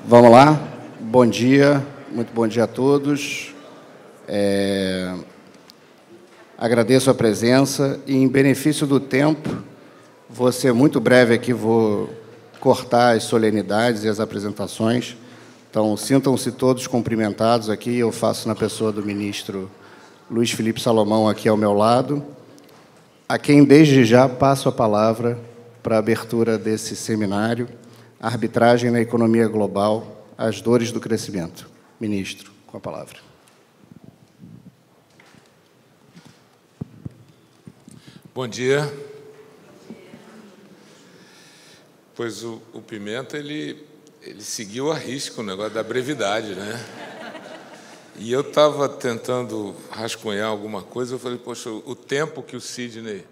Vamos lá? Bom dia, muito bom dia a todos. Agradeço a presença e, em benefício do tempo, vou ser muito breve aqui, vou cortar as solenidades e as apresentações. Então, sintam-se todos cumprimentados aqui. Eu faço na pessoa do ministro Luiz Felipe Salomão aqui ao meu lado, a quem, desde já, passo a palavra para a abertura desse seminário, Arbitragem na Economia Global, as Dores do Crescimento. Ministro, com a palavra. Bom dia. Pois o Pimenta, ele seguiu a risco o negócio da brevidade, né? E eu estava tentando rascunhar alguma coisa, eu falei, poxa, o tempo que o Sidney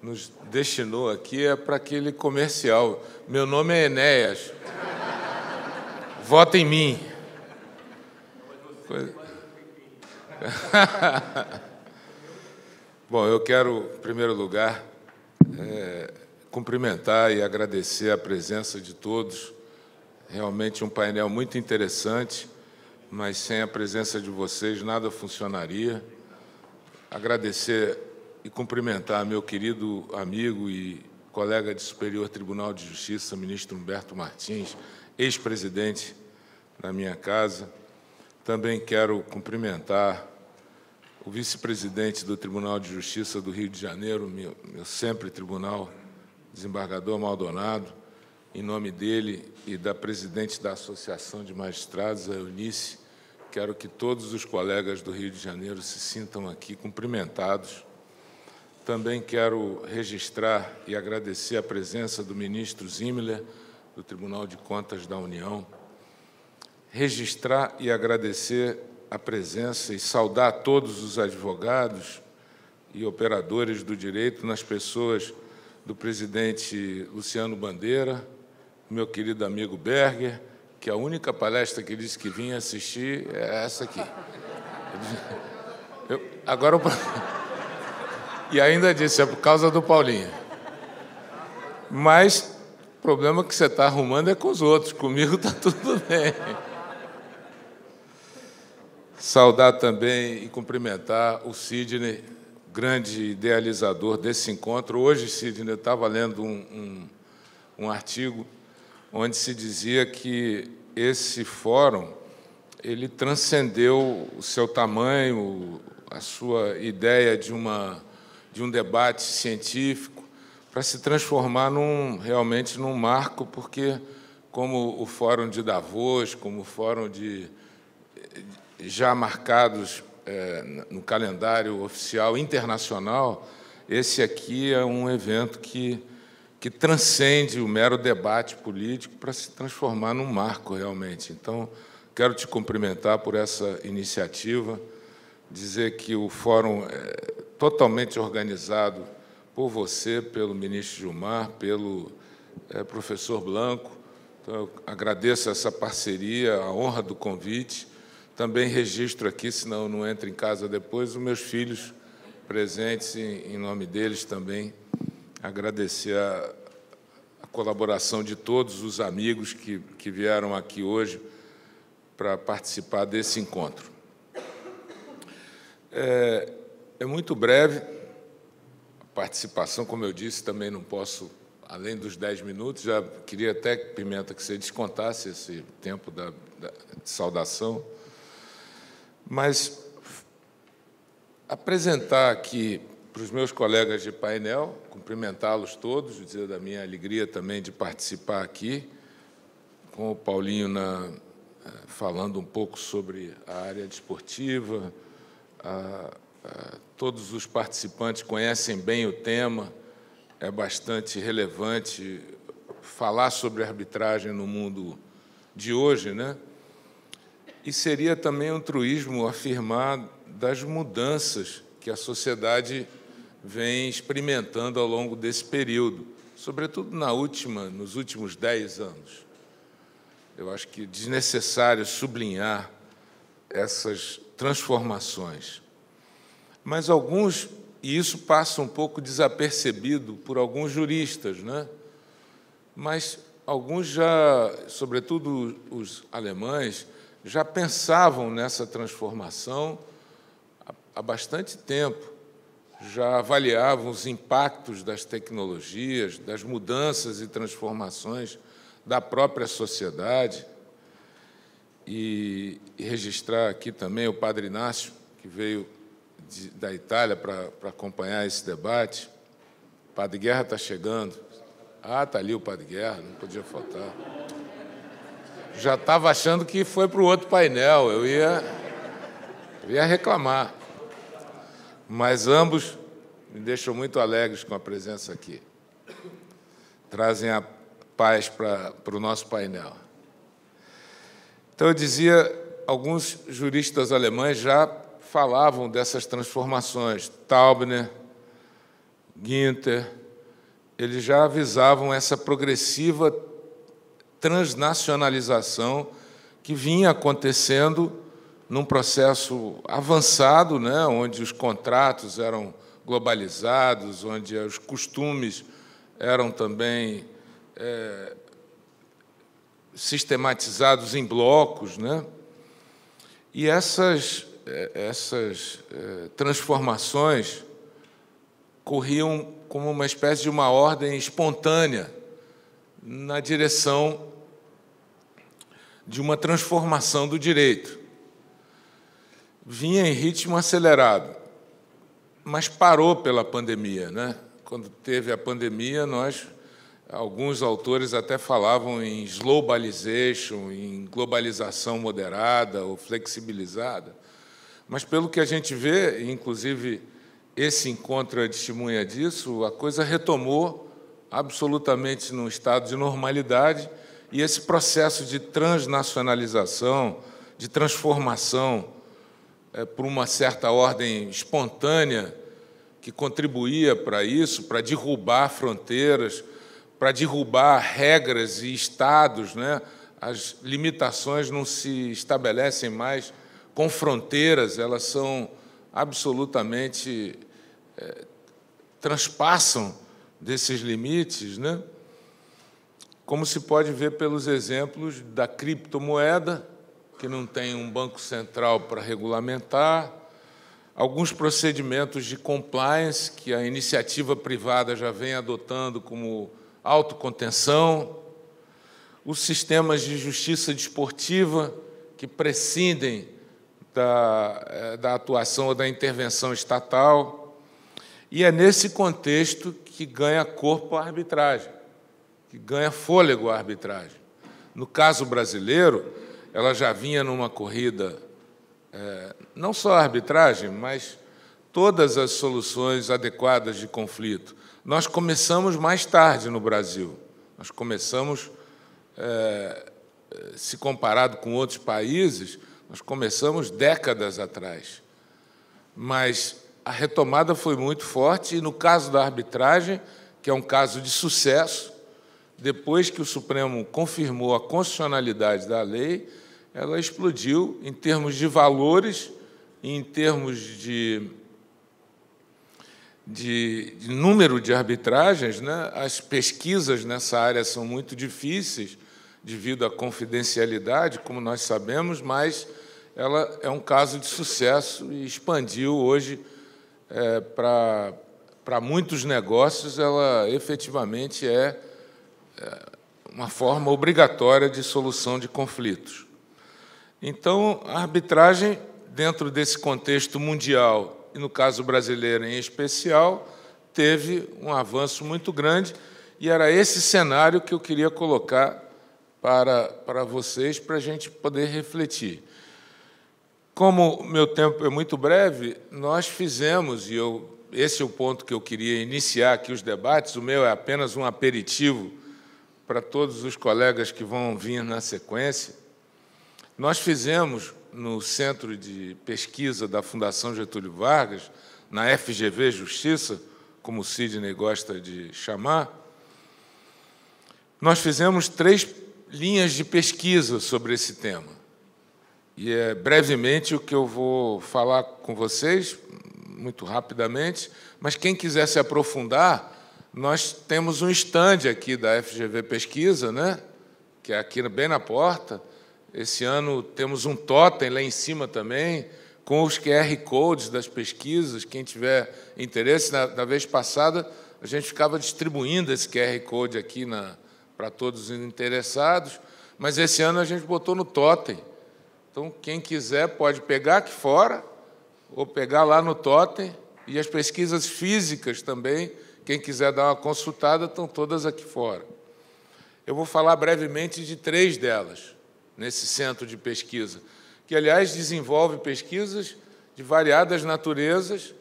nos destinou aqui é para aquele comercial. Meu nome é Enéas. Vota em mim. Bom, eu quero, em primeiro lugar, cumprimentar e agradecer a presença de todos. Realmente um painel muito interessante, mas sem a presença de vocês nada funcionaria. Agradecer e cumprimentar meu querido amigo e colega de Superior Tribunal de Justiça, ministro Humberto Martins, ex-presidente da minha casa. Também quero cumprimentar o vice-presidente do Tribunal de Justiça do Rio de Janeiro, meu sempre tribunal, desembargador Maldonado, em nome dele e da presidente da Associação de Magistrados, a Eunice. Quero que todos os colegas do Rio de Janeiro se sintam aqui cumprimentados. Também quero registrar e agradecer a presença do ministro Zimmerler, do Tribunal de Contas da União. Registrar e agradecer a presença e saudar todos os advogados e operadores do direito, nas pessoas do presidente Luciano Bandeira, meu querido amigo Berger, que a única palestra que disse que vinha assistir é essa aqui. E ainda disse, é por causa do Paulinho. Mas o problema que você está arrumando é com os outros, comigo está tudo bem. Saudar também e cumprimentar o Sidney, grande idealizador desse encontro. Hoje, Sidney, eu estava lendo um artigo onde se dizia que esse fórum ele transcendeu o seu tamanho, a sua ideia de um debate científico, para se transformar realmente num marco, porque, como o Fórum de Davos, como o Fórum já marcados no calendário oficial internacional, esse aqui é um evento que transcende o mero debate político para se transformar num marco, realmente. Então, quero te cumprimentar por essa iniciativa, dizer que o fórum é totalmente organizado por você, pelo ministro Gilmar, pelo professor Blanco. Então, eu agradeço essa parceria, a honra do convite. Também registro aqui, senão eu não entro em casa depois, os meus filhos presentes, em nome deles também, agradecer a colaboração de todos os amigos que vieram aqui hoje para participar desse encontro. É muito breve a participação, como eu disse, também não posso, além dos 10 minutos, já queria até, Pimenta, que você descontasse esse tempo de saudação, mas apresentar aqui para os meus colegas de painel, cumprimentá-los todos, dizer da minha alegria também de participar aqui, com o Paulinho falando um pouco sobre a área desportiva. Todos os participantes conhecem bem o tema, é bastante relevante falar sobre arbitragem no mundo de hoje, né? E seria também um truísmo afirmar das mudanças que a sociedade vem experimentando ao longo desse período, sobretudo nos últimos 10 anos. Eu acho que é desnecessário sublinhar essas transformações. Mas e isso passa um pouco desapercebido por alguns juristas, né? Mas alguns já, sobretudo os alemães, já pensavam nessa transformação há bastante tempo, já avaliavam os impactos das tecnologias, das mudanças e transformações da própria sociedade. E registrar aqui também o padre Inácio, que veio da Itália para acompanhar esse debate. O padre Guerra está chegando. Ah, está ali o padre Guerra, não podia faltar. Já estava achando que foi para o outro painel, eu ia reclamar. Mas ambos me deixam muito alegres com a presença aqui. Trazem a paz para o nosso painel. Então, eu dizia, alguns juristas alemães já falavam dessas transformações. Taubner, Günther, eles já avisavam essa progressiva transnacionalização que vinha acontecendo num processo avançado, né, onde os contratos eram globalizados, onde os costumes eram também sistematizados em blocos, né? E essas transformações corriam como uma espécie de uma ordem espontânea na direção de uma transformação do direito. Vinha em ritmo acelerado, mas parou pela pandemia, né? Quando teve a pandemia, alguns autores até falavam em globalization, em globalização moderada ou flexibilizada. Mas, pelo que a gente vê, inclusive esse encontro é testemunha disso, a coisa retomou absolutamente num estado de normalidade, e esse processo de transnacionalização, de transformação por uma certa ordem espontânea que contribuía para isso, para derrubar fronteiras, para derrubar regras e estados, né? As limitações não se estabelecem mais com fronteiras, elas são absolutamente transpassam desses limites, né? Como se pode ver pelos exemplos da criptomoeda, que não tem um banco central para regulamentar, alguns procedimentos de compliance que a iniciativa privada já vem adotando como autocontenção, os sistemas de justiça desportiva que prescindem da atuação ou da intervenção estatal. E é nesse contexto que ganha corpo a arbitragem, que ganha fôlego a arbitragem. No caso brasileiro, ela já vinha numa corrida, não só a arbitragem, mas todas as soluções adequadas de conflito. Nós começamos mais tarde no Brasil. Nós começamos, se comparado com outros países, nós começamos décadas atrás. Mas a retomada foi muito forte, e no caso da arbitragem, que é um caso de sucesso, depois que o Supremo confirmou a constitucionalidade da lei, ela explodiu em termos de valores, em termos de número de arbitragens, né? As pesquisas nessa área são muito difíceis devido à confidencialidade, como nós sabemos, mas ela é um caso de sucesso e expandiu hoje para muitos negócios. Ela efetivamente é uma forma obrigatória de solução de conflitos. Então, a arbitragem, dentro desse contexto mundial, e no caso brasileiro em especial, teve um avanço muito grande, e era esse cenário que eu queria colocar para vocês, para a gente poder refletir. Como o meu tempo é muito breve, nós fizemos, e esse é o ponto que eu queria iniciar aqui os debates, o meu é apenas um aperitivo para todos os colegas que vão vir na sequência. Nós fizemos, no Centro de Pesquisa da Fundação Getúlio Vargas, na FGV Justiça, como o Sidney gosta de chamar, nós fizemos 3 linhas de pesquisa sobre esse tema. E é brevemente o que eu vou falar com vocês, muito rapidamente, mas quem quiser se aprofundar, nós temos um stand aqui da FGV Pesquisa, né? Que é aqui bem na porta. Esse ano temos um totem lá em cima também, com os QR Codes das pesquisas. Quem tiver interesse, na vez passada, a gente ficava distribuindo esse QR Code aqui para todos os interessados, mas esse ano a gente botou no totem. Então, quem quiser pode pegar aqui fora ou pegar lá no totem, e as pesquisas físicas também, quem quiser dar uma consultada, estão todas aqui fora. Eu vou falar brevemente de 3 delas, nesse centro de pesquisa, que, aliás, desenvolve pesquisas de variadas naturezas,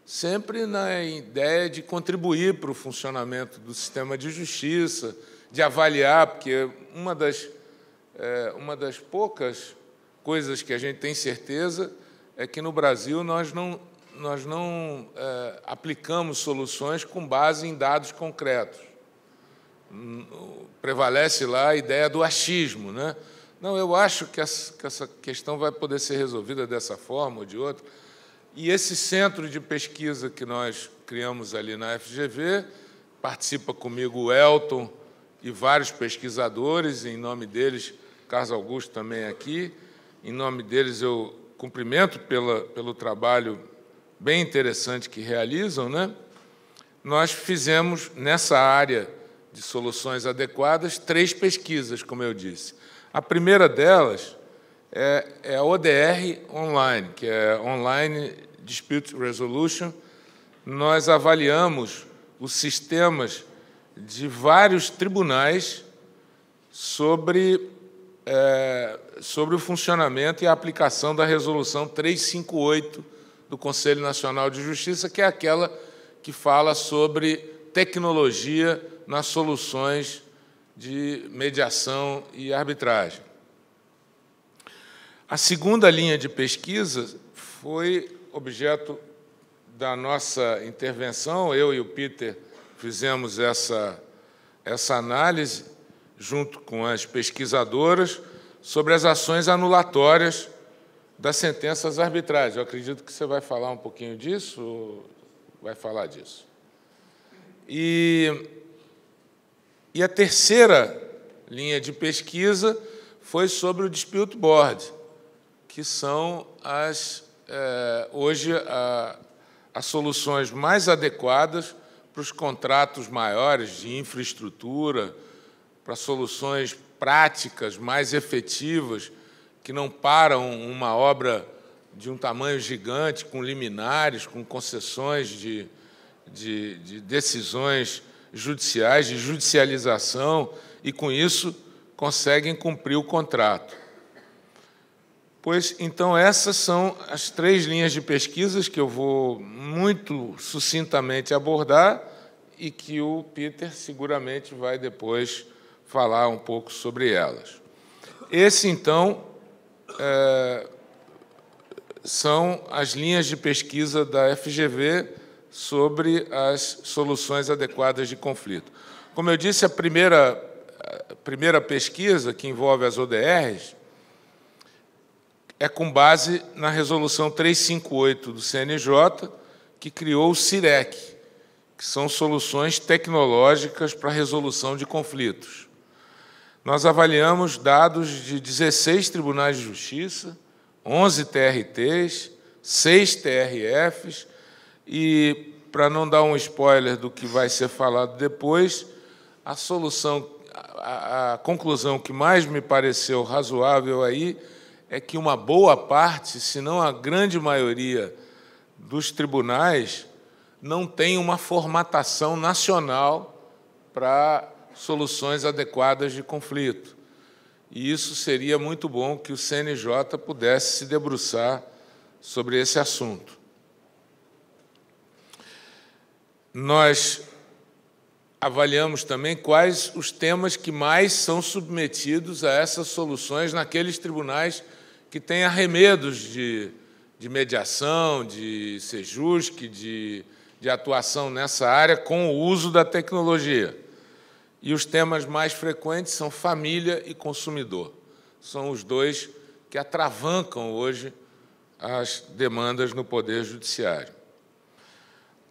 sempre na ideia de contribuir para o funcionamento do sistema de justiça, de avaliar, porque uma das poucas coisas que a gente tem certeza é que, no Brasil, nós não aplicamos soluções com base em dados concretos. Prevalece lá a ideia do achismo, né? Não, eu acho que essa questão vai poder ser resolvida dessa forma ou de outra. E esse centro de pesquisa que nós criamos ali na FGV, participa comigo o Elton e vários pesquisadores, em nome deles, Carlos Augusto também aqui, em nome deles eu cumprimento pelo trabalho bem interessante que realizam, né? Nós fizemos, nessa área de soluções adequadas, 3 pesquisas, como eu disse. A primeira delas é a ODR Online, que é Online Dispute Resolution. Nós avaliamos os sistemas de vários tribunais sobre o funcionamento e a aplicação da Resolução 358 do Conselho Nacional de Justiça, que é aquela que fala sobre tecnologia nas soluções de mediação e arbitragem. A segunda linha de pesquisa foi objeto da nossa intervenção. Eu e o Peter fizemos essa análise, junto com as pesquisadoras, sobre as ações anulatórias das sentenças arbitrais. Eu acredito que você vai falar um pouquinho disso, ou vai falar disso. E a terceira linha de pesquisa foi sobre o Dispute Board, que são hoje as soluções mais adequadas para os contratos maiores de infraestrutura, para soluções práticas mais efetivas, que não param uma obra de um tamanho gigante, com liminares, com concessões de decisões judiciais, de judicialização, e, com isso, conseguem cumprir o contrato. Pois, então, essas são as 3 linhas de pesquisas que eu vou muito sucintamente abordar e que o Peter seguramente vai depois falar um pouco sobre elas. Esse, então, são as linhas de pesquisa da FGV sobre as soluções adequadas de conflito. Como eu disse, a primeira pesquisa, que envolve as ODRs, é com base na Resolução 358 do CNJ, que criou o CIREC, que são soluções tecnológicas para a resolução de conflitos. Nós avaliamos dados de 16 tribunais de justiça, 11 TRTs, 6 TRFs, e, para não dar um spoiler do que vai ser falado depois, a conclusão que mais me pareceu razoável aí é que uma boa parte, se não a grande maioria, dos tribunais não tem uma formatação nacional para soluções adequadas de conflito. E isso seria muito bom que o CNJ pudesse se debruçar sobre esse assunto. Nós avaliamos também quais os temas que mais são submetidos a essas soluções naqueles tribunais que têm arremedos de mediação, de sejusque, de atuação nessa área com o uso da tecnologia. E os temas mais frequentes são família e consumidor. São os 2 que atravancam hoje as demandas no Poder Judiciário.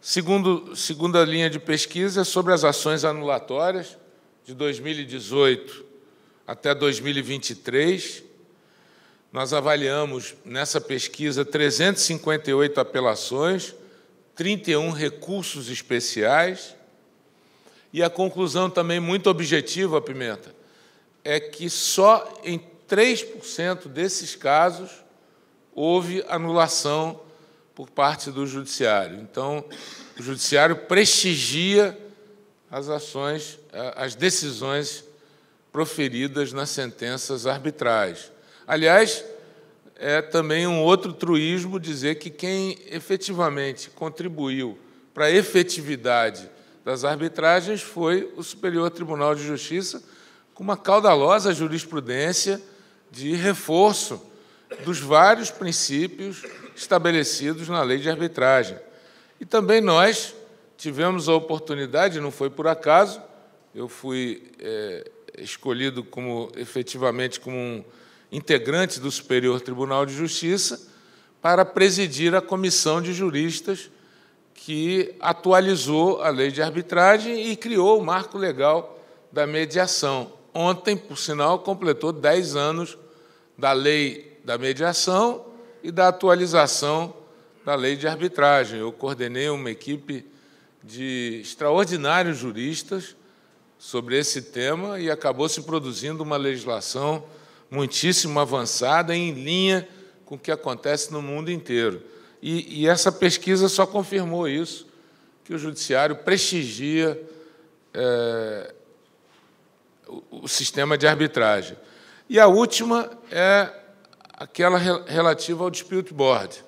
Segunda linha de pesquisa é sobre as ações anulatórias de 2018 até 2023. Nós avaliamos, nessa pesquisa, 358 apelações, 31 recursos especiais, e a conclusão também muito objetiva, Pimenta, é que só em 3% desses casos houve anulação por parte do Judiciário. Então, o Judiciário prestigia as ações, as decisões proferidas nas sentenças arbitrais. Aliás, é também um outro truísmo dizer que quem efetivamente contribuiu para a efetividade das arbitragens foi o Superior Tribunal de Justiça, com uma caudalosa jurisprudência de reforço dos vários princípios estabelecidos na lei de arbitragem. E também nós tivemos a oportunidade, não foi por acaso, eu fui escolhido efetivamente como um integrante do Superior Tribunal de Justiça para presidir a comissão de juristas que atualizou a lei de arbitragem e criou o marco legal da mediação. Ontem, por sinal, completou 10 anos da lei da mediação e da atualização da lei de arbitragem. Eu coordenei uma equipe de extraordinários juristas sobre esse tema e acabou se produzindo uma legislação muitíssimo avançada, em linha com o que acontece no mundo inteiro. E essa pesquisa só confirmou isso, que o Judiciário prestigia o sistema de arbitragem. E a última é aquela relativa ao dispute board.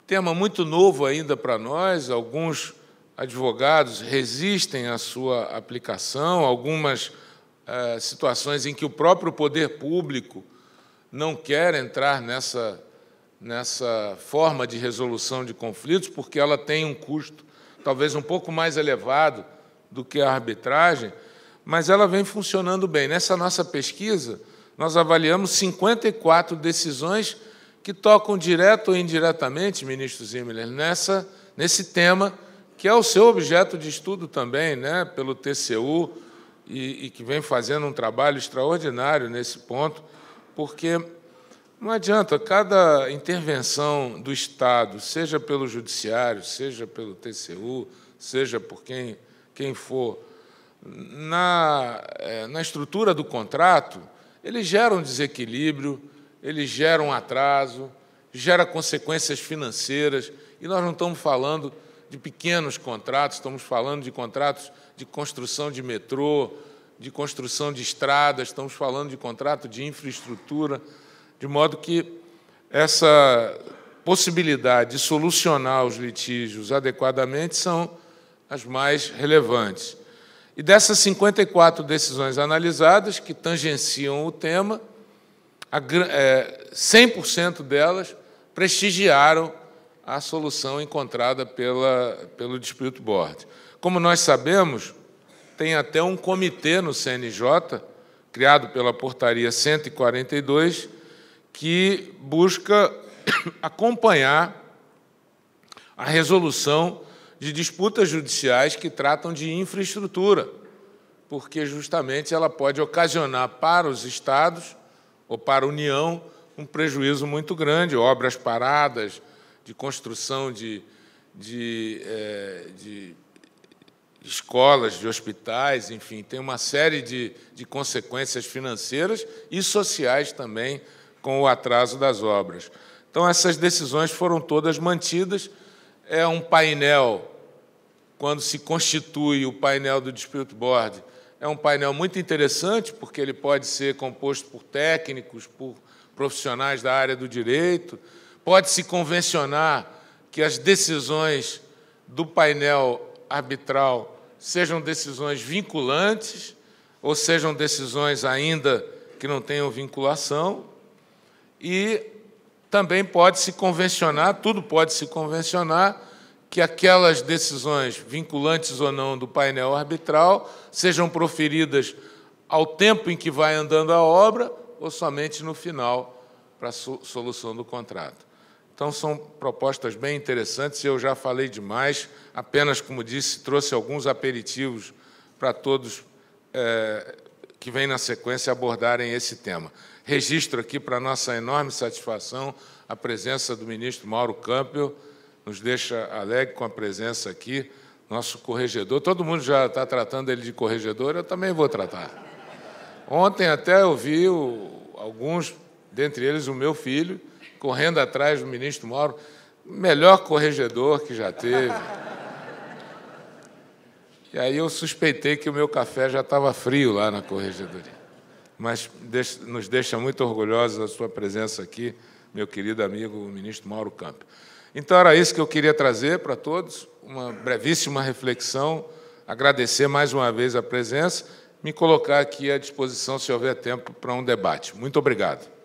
Tema muito novo ainda para nós, alguns advogados resistem à sua aplicação, algumas situações em que o próprio poder público não quer entrar nessa forma de resolução de conflitos, porque ela tem um custo talvez um pouco mais elevado do que a arbitragem, mas ela vem funcionando bem. Nessa nossa pesquisa, nós avaliamos 54 decisões que tocam direto ou indiretamente, ministro Zimmermann, nesse tema, que é o seu objeto de estudo também, né, pelo TCU, e que vem fazendo um trabalho extraordinário nesse ponto, porque não adianta, cada intervenção do Estado, seja pelo Judiciário, seja pelo TCU, seja por quem for, na estrutura do contrato, ele gera um desequilíbrio, ele gera um atraso, gera consequências financeiras, e nós não estamos falando de pequenos contratos, estamos falando de contratos de construção de metrô, de construção de estradas, estamos falando de contrato de infraestrutura, de modo que essa possibilidade de solucionar os litígios adequadamente são as mais relevantes. E dessas 54 decisões analisadas, que tangenciam o tema, 100% delas prestigiaram a solução encontrada pelo Dispute Board. Como nós sabemos, tem até um comitê no CNJ, criado pela Portaria 142, que busca acompanhar a resolução de disputas judiciais que tratam de infraestrutura, porque justamente ela pode ocasionar para os estados ou para a União um prejuízo muito grande, obras paradas, de construção de escolas, de hospitais, enfim, tem uma série de consequências financeiras e sociais também com o atraso das obras. Então, essas decisões foram todas mantidas. É um painel, quando se constitui o painel do Dispute Board, é um painel muito interessante, porque ele pode ser composto por técnicos, por profissionais da área do direito, pode-se convencionar que as decisões do painel arbitral sejam decisões vinculantes, ou sejam decisões ainda que não tenham vinculação, e também pode-se convencionar, tudo pode se convencionar, que aquelas decisões, vinculantes ou não, do painel arbitral, sejam proferidas ao tempo em que vai andando a obra ou somente no final, para a solução do contrato. Então, são propostas bem interessantes, e eu já falei demais, apenas, como disse, trouxe alguns aperitivos para todos que vêm na sequência abordarem esse tema. Registro aqui, para nossa enorme satisfação, a presença do ministro Mauro Campbell, nos deixa alegre com a presença aqui, nosso corregedor. Todo mundo já está tratando ele de corregedor, eu também vou tratar. Ontem até eu vi alguns, dentre eles o meu filho, correndo atrás do ministro Mauro, melhor corregedor que já teve. E aí eu suspeitei que o meu café já estava frio lá na corregedoria. Mas nos deixa muito orgulhosos a sua presença aqui, meu querido amigo, o ministro Mauro Campbell. Então, era isso que eu queria trazer para todos, uma brevíssima reflexão, agradecer mais uma vez a presença, me colocar aqui à disposição, se houver tempo, para um debate. Muito obrigado.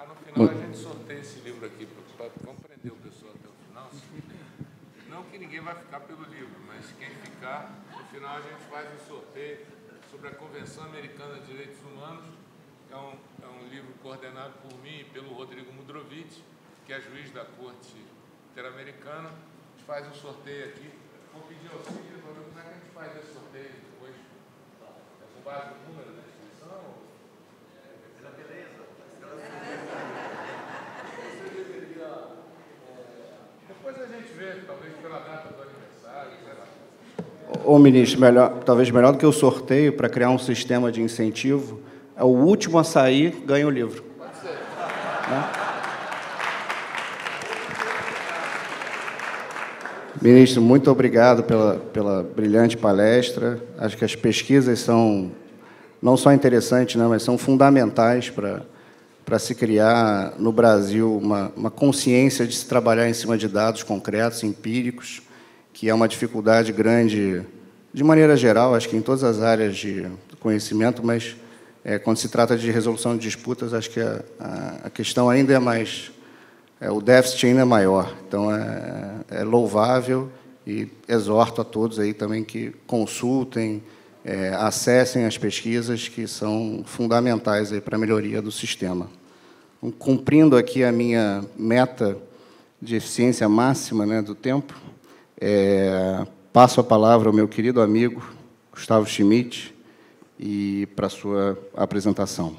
No final, a gente sorteia esse livro aqui. Vamos prender o pessoal até o final. Não que ninguém vai ficar pelo livro, mas quem ficar, no final a gente faz um sorteio sobre a Convenção Americana de Direitos Humanos, que é um livro coordenado por mim e pelo Rodrigo Mudrovitch, que é juiz da Corte Interamericana. A gente faz um sorteio aqui. Vou pedir auxílio para ver como é que a gente faz esse sorteio depois. É com base no número da inscrição? Beleza. Depois a gente vê, talvez pela data do aniversário, sei lá. Ô, ministro, talvez melhor do que o sorteio, para criar um sistema de incentivo, é o último a sair ganha o livro. Pode ser. Né? Ministro, muito obrigado pela brilhante palestra. Acho que as pesquisas são não só interessantes, né, mas são fundamentais para se criar no Brasil uma consciência de se trabalhar em cima de dados concretos, empíricos, que é uma dificuldade grande, de maneira geral, acho que em todas as áreas de conhecimento, mas quando se trata de resolução de disputas, acho que a questão ainda é mais... o déficit ainda é maior. Então, é louvável e exorto a todos aí também que consultem, acessem as pesquisas que são fundamentais aí para a melhoria do sistema. Então, cumprindo aqui a minha meta de eficiência máxima, né, do tempo, passo a palavra ao meu querido amigo Gustavo Schmidt e para a sua apresentação.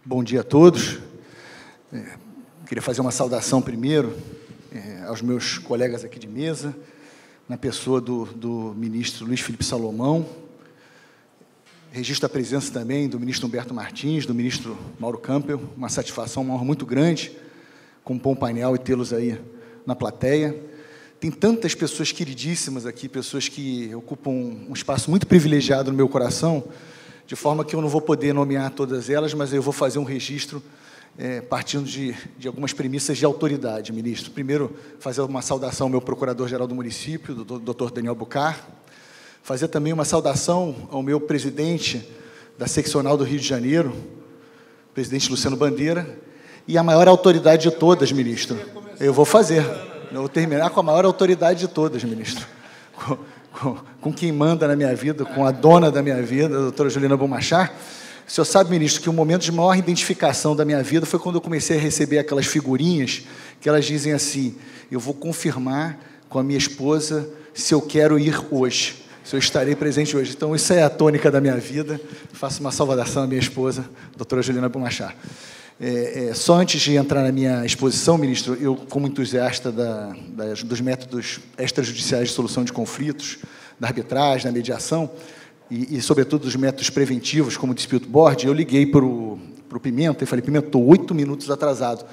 Bom dia a todos. Queria fazer uma saudação primeiro aos meus colegas aqui de mesa, na pessoa do ministro Luiz Felipe Salomão. Registro a presença também do ministro Humberto Martins, do ministro Mauro Campbell. Uma satisfação, uma honra muito grande compor um painel e tê-los aí na plateia. Tem tantas pessoas queridíssimas aqui, pessoas que ocupam um espaço muito privilegiado no meu coração, de forma que eu não vou poder nomear todas elas, mas eu vou fazer um registro partindo de algumas premissas de autoridade, ministro. Primeiro, fazer uma saudação ao meu procurador-geral do município, do Dr. Daniel Bucar. Fazer também uma saudação ao meu presidente da seccional do Rio de Janeiro, presidente Luciano Bandeira, e a maior autoridade de todas, ministro. Eu vou fazer. Eu vou terminar com a maior autoridade de todas, ministro. Com quem manda na minha vida, com a dona da minha vida, a doutora Juliana Bonmachar. O senhor sabe, ministro, que o momento de maior identificação da minha vida foi quando eu comecei a receber aquelas figurinhas que elas dizem assim: eu vou confirmar com a minha esposa se eu quero ir hoje, se eu estarei presente hoje. Então, isso é a tônica da minha vida. Faço uma saudação à minha esposa, doutora Juliana Bonmachar. Só antes de entrar na minha exposição, ministro, eu, como entusiasta dos métodos extrajudiciais de solução de conflitos, da arbitragem, da mediação, e sobretudo, dos métodos preventivos, como o dispute board, eu liguei para o Pimenta e falei: Pimenta, estou 8 minutos atrasado.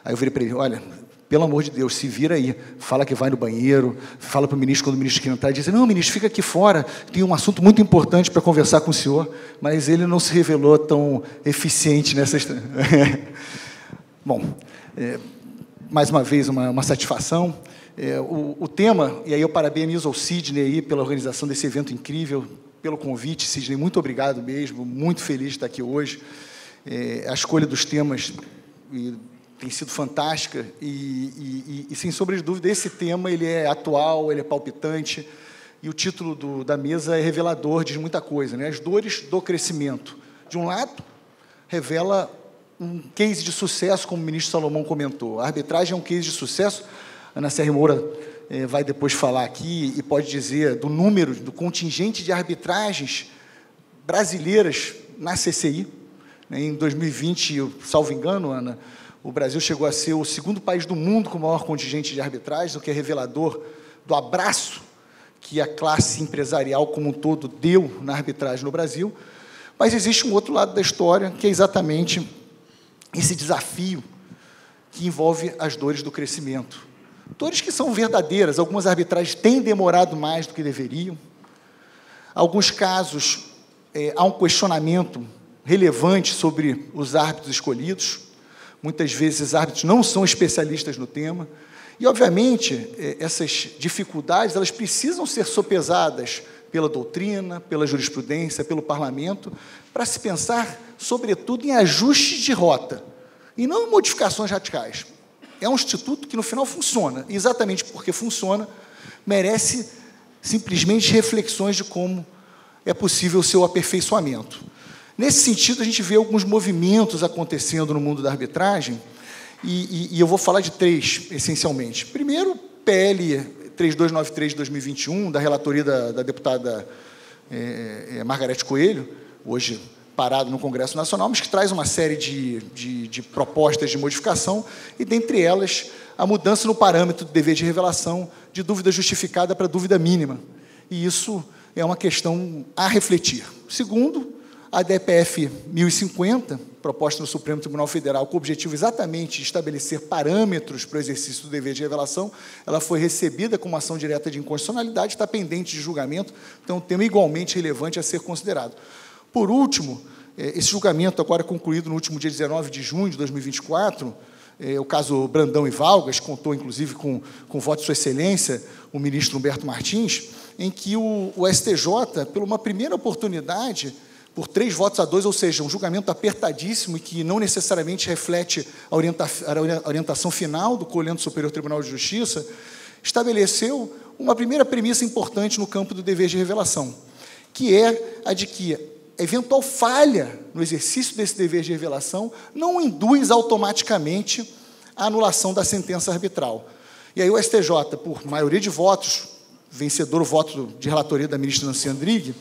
Aí eu virei para ele: olha, pelo amor de Deus, se vira aí, fala que vai no banheiro, fala para o ministro, quando o ministro quer entrar, diz: não, ministro, fica aqui fora, tem um assunto muito importante para conversar com o senhor. Mas ele não se revelou tão eficiente nessa... Bom, mais uma vez, uma satisfação. O tema, e aí eu parabenizo ao Sidney aí pela organização desse evento incrível, pelo convite. Sidney, muito obrigado mesmo, muito feliz de estar aqui hoje. A escolha dos temas tem sido fantástica e, sem sombra de dúvida, esse tema ele é atual, ele é palpitante, e o título da mesa é revelador, diz muita coisa, né? As dores do crescimento. De um lado, revela um case de sucesso, como o ministro Salomão comentou. A arbitragem é um case de sucesso. Ana Serra Moura vai depois falar aqui e pode dizer do número, do contingente de arbitragens brasileiras na CCI. Em 2020, salvo engano, Ana, o Brasil chegou a ser o segundo país do mundo com o maior contingente de arbitragens, o que é revelador do abraço que a classe empresarial como um todo deu na arbitragem no Brasil. Mas existe um outro lado da história, que é exatamente esse desafio que envolve as dores do crescimento. Dores que são verdadeiras, algumas arbitragens têm demorado mais do que deveriam. Em alguns casos, há um questionamento relevante sobre os árbitros escolhidos. Muitas vezes, os árbitros não são especialistas no tema. E, obviamente, essas dificuldades elas precisam ser sopesadas pela doutrina, pela jurisprudência, pelo parlamento, para se pensar, sobretudo, em ajustes de rota, e não em modificações radicais. É um instituto que, no final, funciona. E, exatamente porque funciona, merece simplesmente reflexões de como é possível o seu aperfeiçoamento. Nesse sentido, a gente vê alguns movimentos acontecendo no mundo da arbitragem, e eu vou falar de três, essencialmente. Primeiro, PL 3293 de 2021, da relatoria da deputada Margarete Coelho, hoje parado no Congresso Nacional, mas que traz uma série de propostas de modificação, e, dentre elas, a mudança no parâmetro do dever de revelação de dúvida justificada para dúvida mínima. E isso é uma questão a refletir. Segundo, a DPF 1050, proposta no Supremo Tribunal Federal, com o objetivo exatamente de estabelecer parâmetros para o exercício do dever de revelação, ela foi recebida com uma ação direta de inconstitucionalidade, está pendente de julgamento, então é um tema igualmente relevante a ser considerado. Por último, esse julgamento, agora concluído no último dia 19 de junho de 2024, o caso Brandão e Valgas, contou, inclusive, com voto de Sua Excelência, o ministro Humberto Martins, em que o STJ, por uma primeira oportunidade, por 3-2, ou seja, um julgamento apertadíssimo e que não necessariamente reflete a orientação final do Colégio Superior Tribunal de Justiça, estabeleceu uma primeira premissa importante no campo do dever de revelação, que é a de que a eventual falha no exercício desse dever de revelação não induz automaticamente a anulação da sentença arbitral. E aí o STJ, por maioria de votos, vencedor o voto de relatoria da ministra Nancy Andrighi,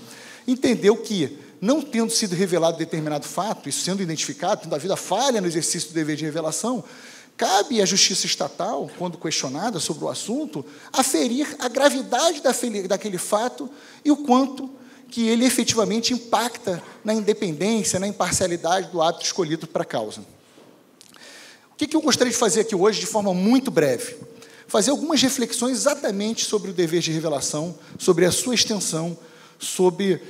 entendeu que, não tendo sido revelado determinado fato, isso sendo identificado, tendo havido a falha no exercício do dever de revelação, cabe à Justiça Estatal, quando questionada sobre o assunto, aferir a gravidade daquele fato e o quanto que ele efetivamente impacta na independência, na imparcialidade do árbitro escolhido para a causa. O que eu gostaria de fazer aqui hoje, de forma muito breve? Fazer algumas reflexões exatamente sobre o dever de revelação, sobre a sua extensão, sobre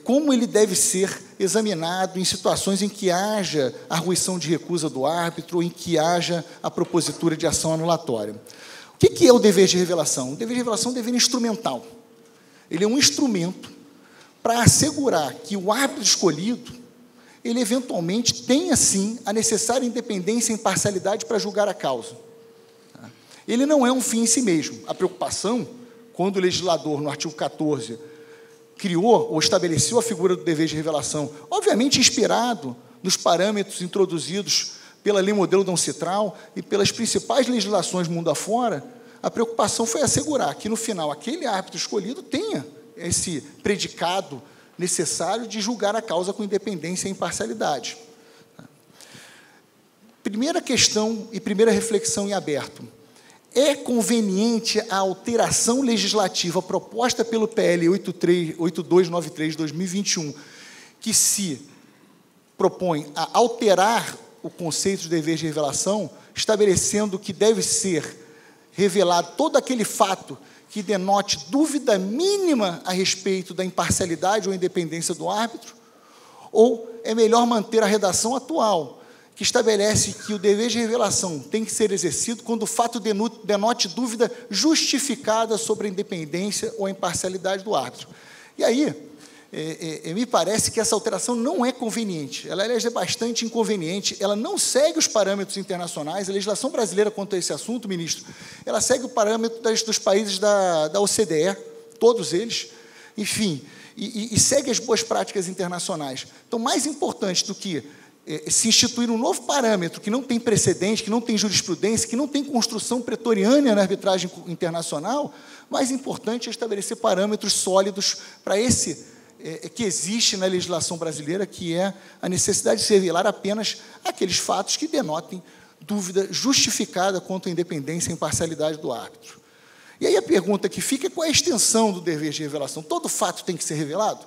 como ele deve ser examinado em situações em que haja argüição de recusa do árbitro, ou em que haja a propositura de ação anulatória. O que é o dever de revelação? O dever de revelação é um dever instrumental. Ele é um instrumento para assegurar que o árbitro escolhido, ele eventualmente tenha, sim, a necessária independência e imparcialidade para julgar a causa. Ele não é um fim em si mesmo. A preocupação, quando o legislador, no artigo 14, criou ou estabeleceu a figura do dever de revelação, obviamente inspirado nos parâmetros introduzidos pela Lei Modelo Dom Citral e pelas principais legislações mundo afora, a preocupação foi assegurar que, no final, aquele árbitro escolhido tenha esse predicado necessário de julgar a causa com independência e imparcialidade. Primeira questão e primeira reflexão em aberto. É conveniente a alteração legislativa proposta pelo PL 8293 de 2021, que se propõe a alterar o conceito de dever de revelação, estabelecendo que deve ser revelado todo aquele fato que denote dúvida mínima a respeito da imparcialidade ou independência do árbitro? Ou é melhor manter a redação atual, que estabelece que o dever de revelação tem que ser exercido quando o fato denote dúvida justificada sobre a independência ou a imparcialidade do árbitro? E aí, me parece que essa alteração não é conveniente. Ela, aliás, é bastante inconveniente. Ela não segue os parâmetros internacionais. A legislação brasileira quanto a esse assunto, ministro, ela segue o parâmetro dos países da OCDE, todos eles, enfim, e segue as boas práticas internacionais. Então, mais importante do que se instituir um novo parâmetro que não tem precedente, que não tem jurisprudência, que não tem construção pretoriana na arbitragem internacional, mais importante é estabelecer parâmetros sólidos para esse que existe na legislação brasileira, que é a necessidade de se revelar apenas aqueles fatos que denotem dúvida justificada quanto à independência e imparcialidade do árbitro. E aí a pergunta que fica é qual é a extensão do dever de revelação? Todo fato tem que ser revelado?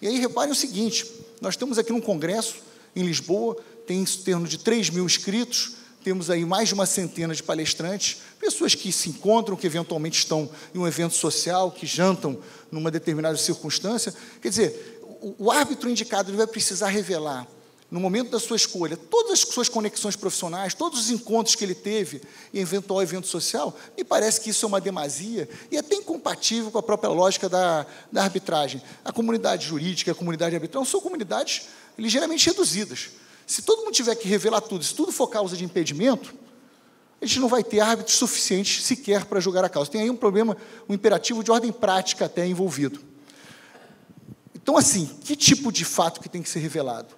E aí reparem o seguinte, nós temos aqui um congresso em Lisboa, tem em torno de 3.000 inscritos, temos aí mais de uma centena de palestrantes, pessoas que se encontram, que eventualmente estão em um evento social, que jantam numa determinada circunstância. Quer dizer, o árbitro indicado ele vai precisar revelar, no momento da sua escolha, todas as suas conexões profissionais, todos os encontros que ele teve em eventual evento social. Me parece que isso é uma demasia e até incompatível com a própria lógica da arbitragem. A comunidade jurídica, a comunidade arbitral são comunidades ligeiramente reduzidas. Se todo mundo tiver que revelar tudo, se tudo for causa de impedimento, a gente não vai ter árbitros suficientes sequer para julgar a causa. Tem aí um problema, um imperativo de ordem prática até envolvido. Então, assim, que tipo de fato que tem que ser revelado?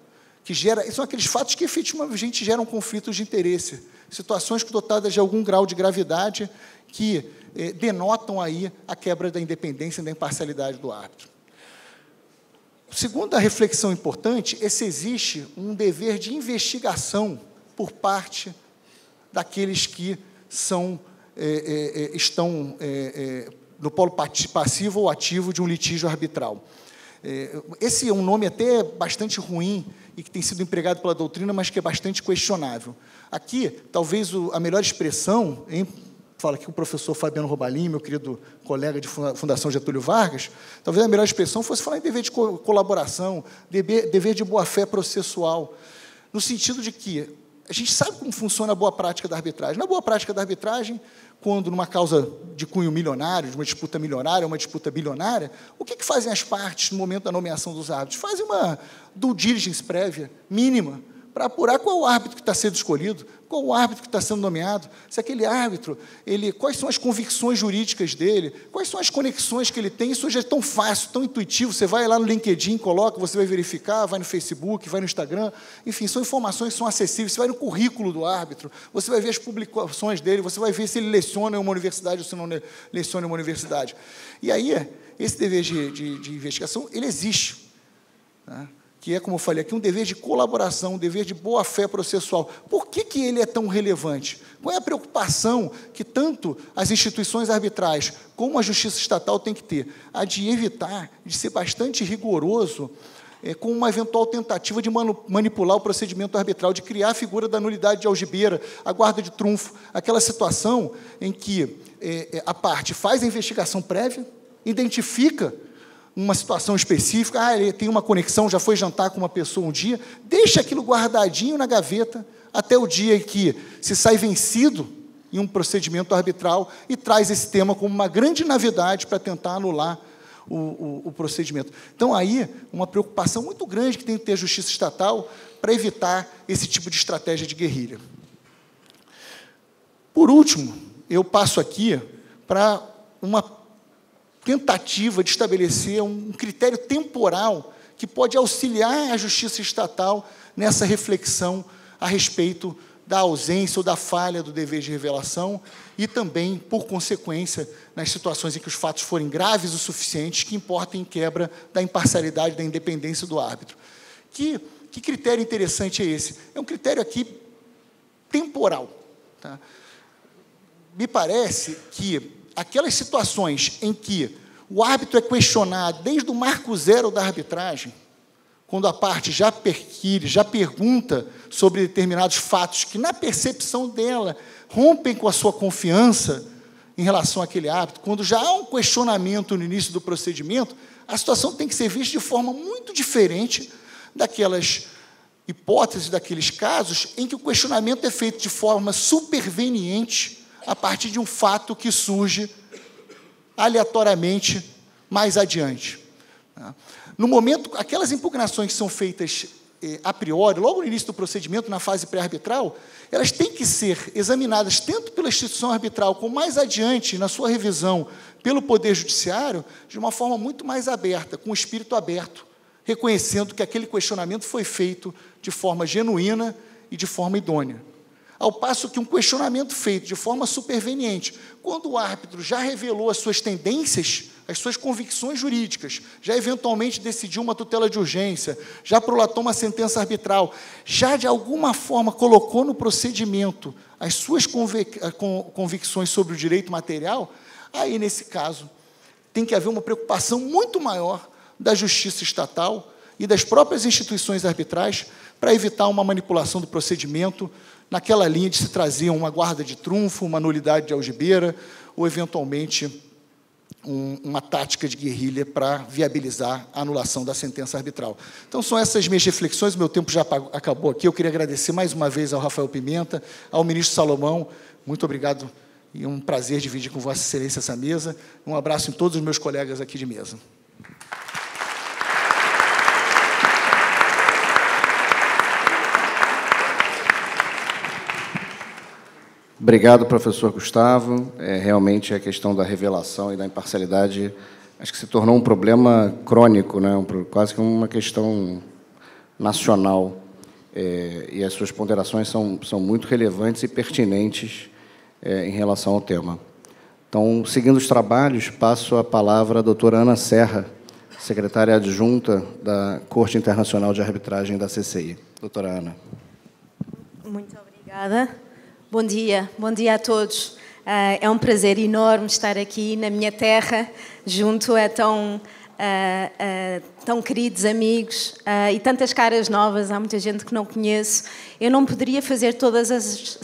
São aqueles fatos que efetivamente geram conflitos de interesse, situações dotadas de algum grau de gravidade que denotam aí a quebra da independência e da imparcialidade do árbitro. Segunda reflexão importante é se existe um dever de investigação por parte daqueles que estão no polo passivo ou ativo de um litígio arbitral. Esse é um nome até bastante ruim e que tem sido empregado pela doutrina, mas que é bastante questionável. Aqui, talvez a melhor expressão, fala aqui o professor Fabiano Robalim, meu querido colega de Fundação Getúlio Vargas, talvez a melhor expressão fosse falar em dever de colaboração, dever de boa-fé processual, no sentido de que a gente sabe como funciona a boa prática da arbitragem. Na boa prática da arbitragem, quando numa causa de cunho milionário, de uma disputa milionária, uma disputa bilionária, o que fazem as partes no momento da nomeação dos árbitros? Fazem uma due diligence prévia, mínima, para apurar qual é o árbitro que está sendo escolhido, qual é o árbitro que está sendo nomeado, se aquele árbitro, quais são as convicções jurídicas dele, quais são as conexões que ele tem. Isso hoje é tão fácil, tão intuitivo, você vai lá no LinkedIn, coloca, você vai verificar, vai no Facebook, vai no Instagram, enfim, são informações que são acessíveis, você vai no currículo do árbitro, você vai ver as publicações dele, você vai ver se ele leciona em uma universidade ou se não leciona em uma universidade. E aí, esse dever de investigação, ele existe, tá? Que é, como eu falei aqui, um dever de colaboração, um dever de boa-fé processual. Por que ele é tão relevante? Qual é a preocupação que tanto as instituições arbitrais como a justiça estatal têm que ter? A de evitar, de ser bastante rigoroso com uma eventual tentativa de manipular o procedimento arbitral, de criar a figura da nulidade de algibeira, a guarda de trunfo, aquela situação em que a parte faz a investigação prévia, identifica uma situação específica, ele tem uma conexão, já foi jantar com uma pessoa um dia, deixa aquilo guardadinho na gaveta até o dia em que se sai vencido em um procedimento arbitral e traz esse tema como uma grande novidade para tentar anular o procedimento. Então, aí, uma preocupação muito grande que tem que ter a justiça estatal para evitar esse tipo de estratégia de guerrilha. Por último, eu passo aqui para uma tentativa de estabelecer um critério temporal que pode auxiliar a justiça estatal nessa reflexão a respeito da ausência ou da falha do dever de revelação e também, por consequência, nas situações em que os fatos forem graves o suficiente, que importem em quebra da imparcialidade, da independência do árbitro. Que critério interessante é esse? É um critério aqui temporal. Tá? Me parece que aquelas situações em que o árbitro é questionado desde o marco zero da arbitragem, quando a parte já pergunta sobre determinados fatos que, na percepção dela, rompem com a sua confiança em relação àquele árbitro, quando já há um questionamento no início do procedimento, a situação tem que ser vista de forma muito diferente daquelas hipóteses, daqueles casos em que o questionamento é feito de forma superveniente a partir de um fato que surge aleatoriamente mais adiante. No momento, aquelas impugnações que são feitas a priori, logo no início do procedimento, na fase pré-arbitral, elas têm que ser examinadas tanto pela instituição arbitral, como mais adiante, na sua revisão, pelo Poder Judiciário, de uma forma muito mais aberta, com o espírito aberto, reconhecendo que aquele questionamento foi feito de forma genuína e de forma idônea. Ao passo que um questionamento feito de forma superveniente, quando o árbitro já revelou as suas tendências, as suas convicções jurídicas, já eventualmente decidiu uma tutela de urgência, já prolatou uma sentença arbitral, já de alguma forma colocou no procedimento as suas convicções sobre o direito material, aí, nesse caso, tem que haver uma preocupação muito maior da justiça estatal e das próprias instituições arbitrais para evitar uma manipulação do procedimento naquela linha de se trazer uma guarda de trunfo, uma nulidade de algibeira, ou, eventualmente, uma tática de guerrilha para viabilizar a anulação da sentença arbitral. Então, são essas minhas reflexões, meu tempo já acabou aqui. Eu queria agradecer mais uma vez ao Rafael Pimenta, ao ministro Salomão. Muito obrigado e um prazer dividir com Vossa Excelência essa mesa. Um abraço em todos os meus colegas aqui de mesa. Obrigado, professor Gustavo. Realmente a questão da revelação e da imparcialidade acho que se tornou um problema crônico, né? Quase que uma questão nacional. E as suas ponderações são muito relevantes e pertinentes em relação ao tema. Então, seguindo os trabalhos, passo a palavra à doutora Ana Serra, secretária adjunta da Corte Internacional de Arbitragem da CCI. Doutora Ana. Muito obrigada. Bom dia a todos. É um prazer enorme estar aqui na minha terra, junto a tão queridos amigos e tantas caras novas, há muita gente que não conheço. Eu não poderia fazer todas as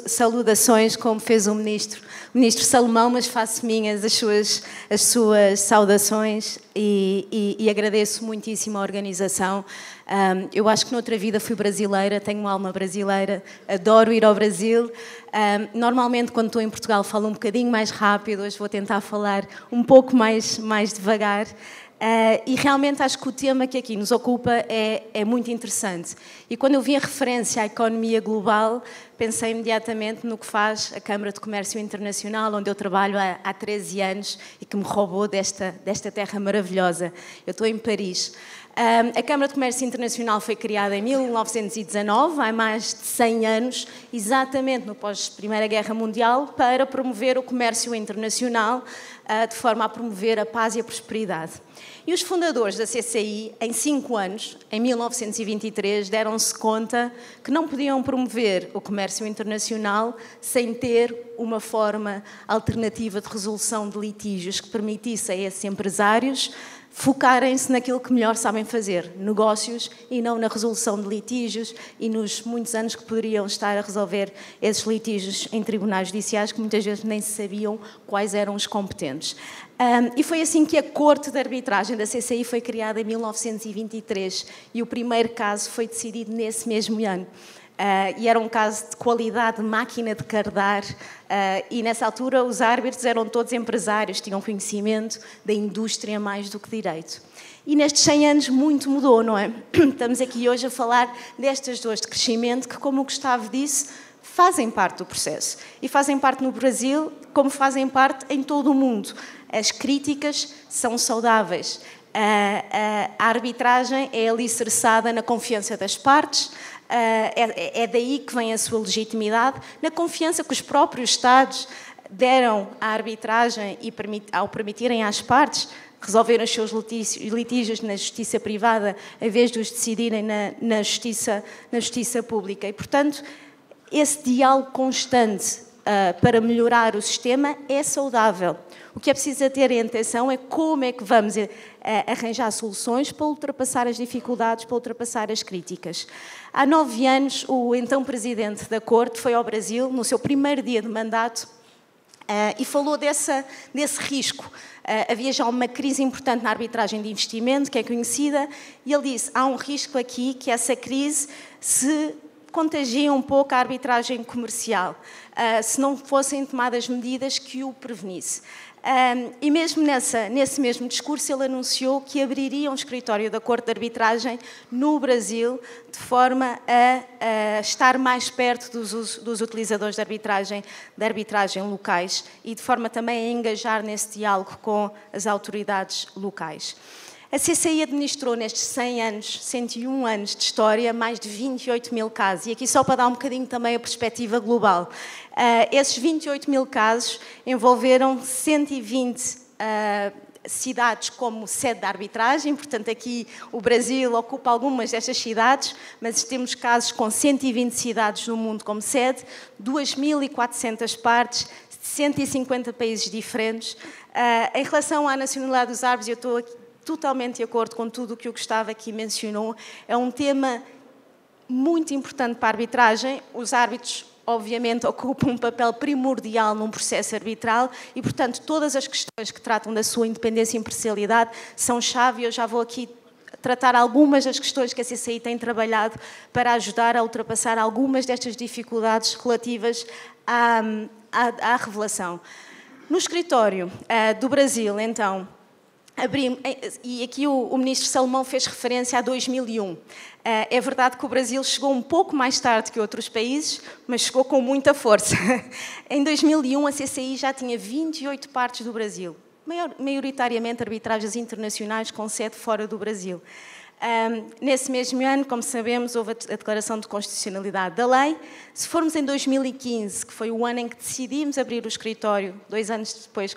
saudações como fez o ministro Salomão, mas faço minhas as suas saudações e agradeço muitíssimo a organização. Eu acho que noutra vida fui brasileira, tenho uma alma brasileira, adoro ir ao Brasil. Normalmente, quando estou em Portugal, falo um bocadinho mais rápido, hoje vou tentar falar um pouco mais devagar. E realmente acho que o tema que aqui nos ocupa é muito interessante. E quando eu vi a referência à economia global, pensei imediatamente no que faz a Câmara de Comércio Internacional, onde eu trabalho há 13 anos e que me roubou desta terra maravilhosa. Eu estou em Paris. A Câmara de Comércio Internacional foi criada em 1919, há mais de 100 anos, exatamente no pós-Primeira Guerra Mundial, para promover o comércio internacional, de forma a promover a paz e a prosperidade. E os fundadores da CCI, em 5 anos, em 1923, deram-se conta que não podiam promover o comércio internacional sem ter uma forma alternativa de resolução de litígios que permitisse a esses empresários focarem-se naquilo que melhor sabem fazer, negócios, e não na resolução de litígios e nos muitos anos que poderiam estar a resolver esses litígios em tribunais judiciais que muitas vezes nem se sabiam quais eram os competentes. E foi assim que a Corte de Arbitragem da CCI foi criada em 1923 e o primeiro caso foi decidido nesse mesmo ano. E era um caso de qualidade de máquina de cardar, e nessa altura os árbitros eram todos empresários, tinham conhecimento da indústria mais do que direito. E nestes 100 anos muito mudou, não é? Estamos aqui hoje a falar destas dores de crescimento que, como o Gustavo disse, fazem parte do processo. E fazem parte no Brasil, como fazem parte em todo o mundo. As críticas são saudáveis. A arbitragem é alicerçada na confiança das partes, é daí que vem a sua legitimidade, na confiança que os próprios Estados deram à arbitragem e ao permitirem às partes resolverem os seus litígios na justiça privada, em vez de os decidirem na justiça pública. E, portanto, esse diálogo constante para melhorar o sistema é saudável. O que é preciso ter em atenção é como é que vamos arranjar soluções para ultrapassar as dificuldades, para ultrapassar as críticas. Há 9 anos, o então Presidente da Corte foi ao Brasil, no seu primeiro dia de mandato, e falou desse risco. Havia já uma crise importante na arbitragem de investimento, que é conhecida, e ele disse, há um risco aqui que essa crise se contagia um pouco a arbitragem comercial, se não fossem tomadas medidas que o prevenisse. E mesmo nesse mesmo discurso ele anunciou que abriria um escritório da Corte de Arbitragem no Brasil, de forma a estar mais perto dos utilizadores de arbitragem locais e de forma também a engajar nesse diálogo com as autoridades locais. A CCI administrou nestes 101 anos de história, mais de 28 mil casos. E aqui só para dar um bocadinho também a perspectiva global. Esses 28 mil casos envolveram 120 cidades como sede de arbitragem, portanto aqui o Brasil ocupa algumas destas cidades, mas temos casos com 120 cidades no mundo como sede, 2.400 partes, 150 países diferentes. Em relação à nacionalidade dos árbitros, eu estou aqui totalmente de acordo com tudo o que o Gustavo aqui mencionou. É um tema muito importante para a arbitragem. Os árbitros, obviamente, ocupam um papel primordial num processo arbitral e, portanto, todas as questões que tratam da sua independência e imparcialidade são chave. Eu já vou aqui tratar algumas das questões que a CCI tem trabalhado para ajudar a ultrapassar algumas destas dificuldades relativas à revelação. No escritório do Brasil, então, e aqui o ministro Salomão fez referência a 2001. É verdade que o Brasil chegou um pouco mais tarde que outros países, mas chegou com muita força. Em 2001, a CCI já tinha 28 partes do Brasil, maioritariamente arbitragens internacionais com sede fora do Brasil. Nesse mesmo ano, como sabemos, houve a declaração de constitucionalidade da lei. Se formos em 2015, que foi o ano em que decidimos abrir o escritório, 2 anos depois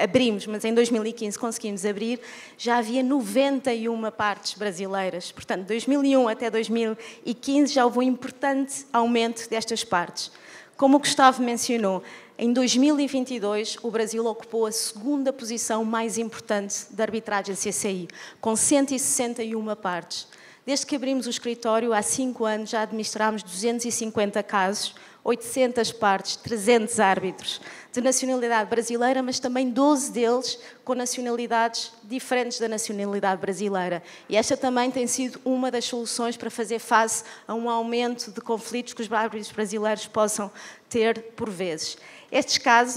abrimos, mas em 2015 conseguimos abrir, já havia 91 partes brasileiras. Portanto, de 2001 até 2015 já houve um importante aumento destas partes. Como o Gustavo mencionou, em 2022, o Brasil ocupou a segunda posição mais importante da arbitragem CCI, com 161 partes. Desde que abrimos o escritório, há 5 anos, já administrámos 250 casos, 800 partes, 300 árbitros de nacionalidade brasileira, mas também 12 deles com nacionalidades diferentes da nacionalidade brasileira. E esta também tem sido uma das soluções para fazer face a um aumento de conflitos que os árbitros brasileiros possam ter por vezes. Estes casos,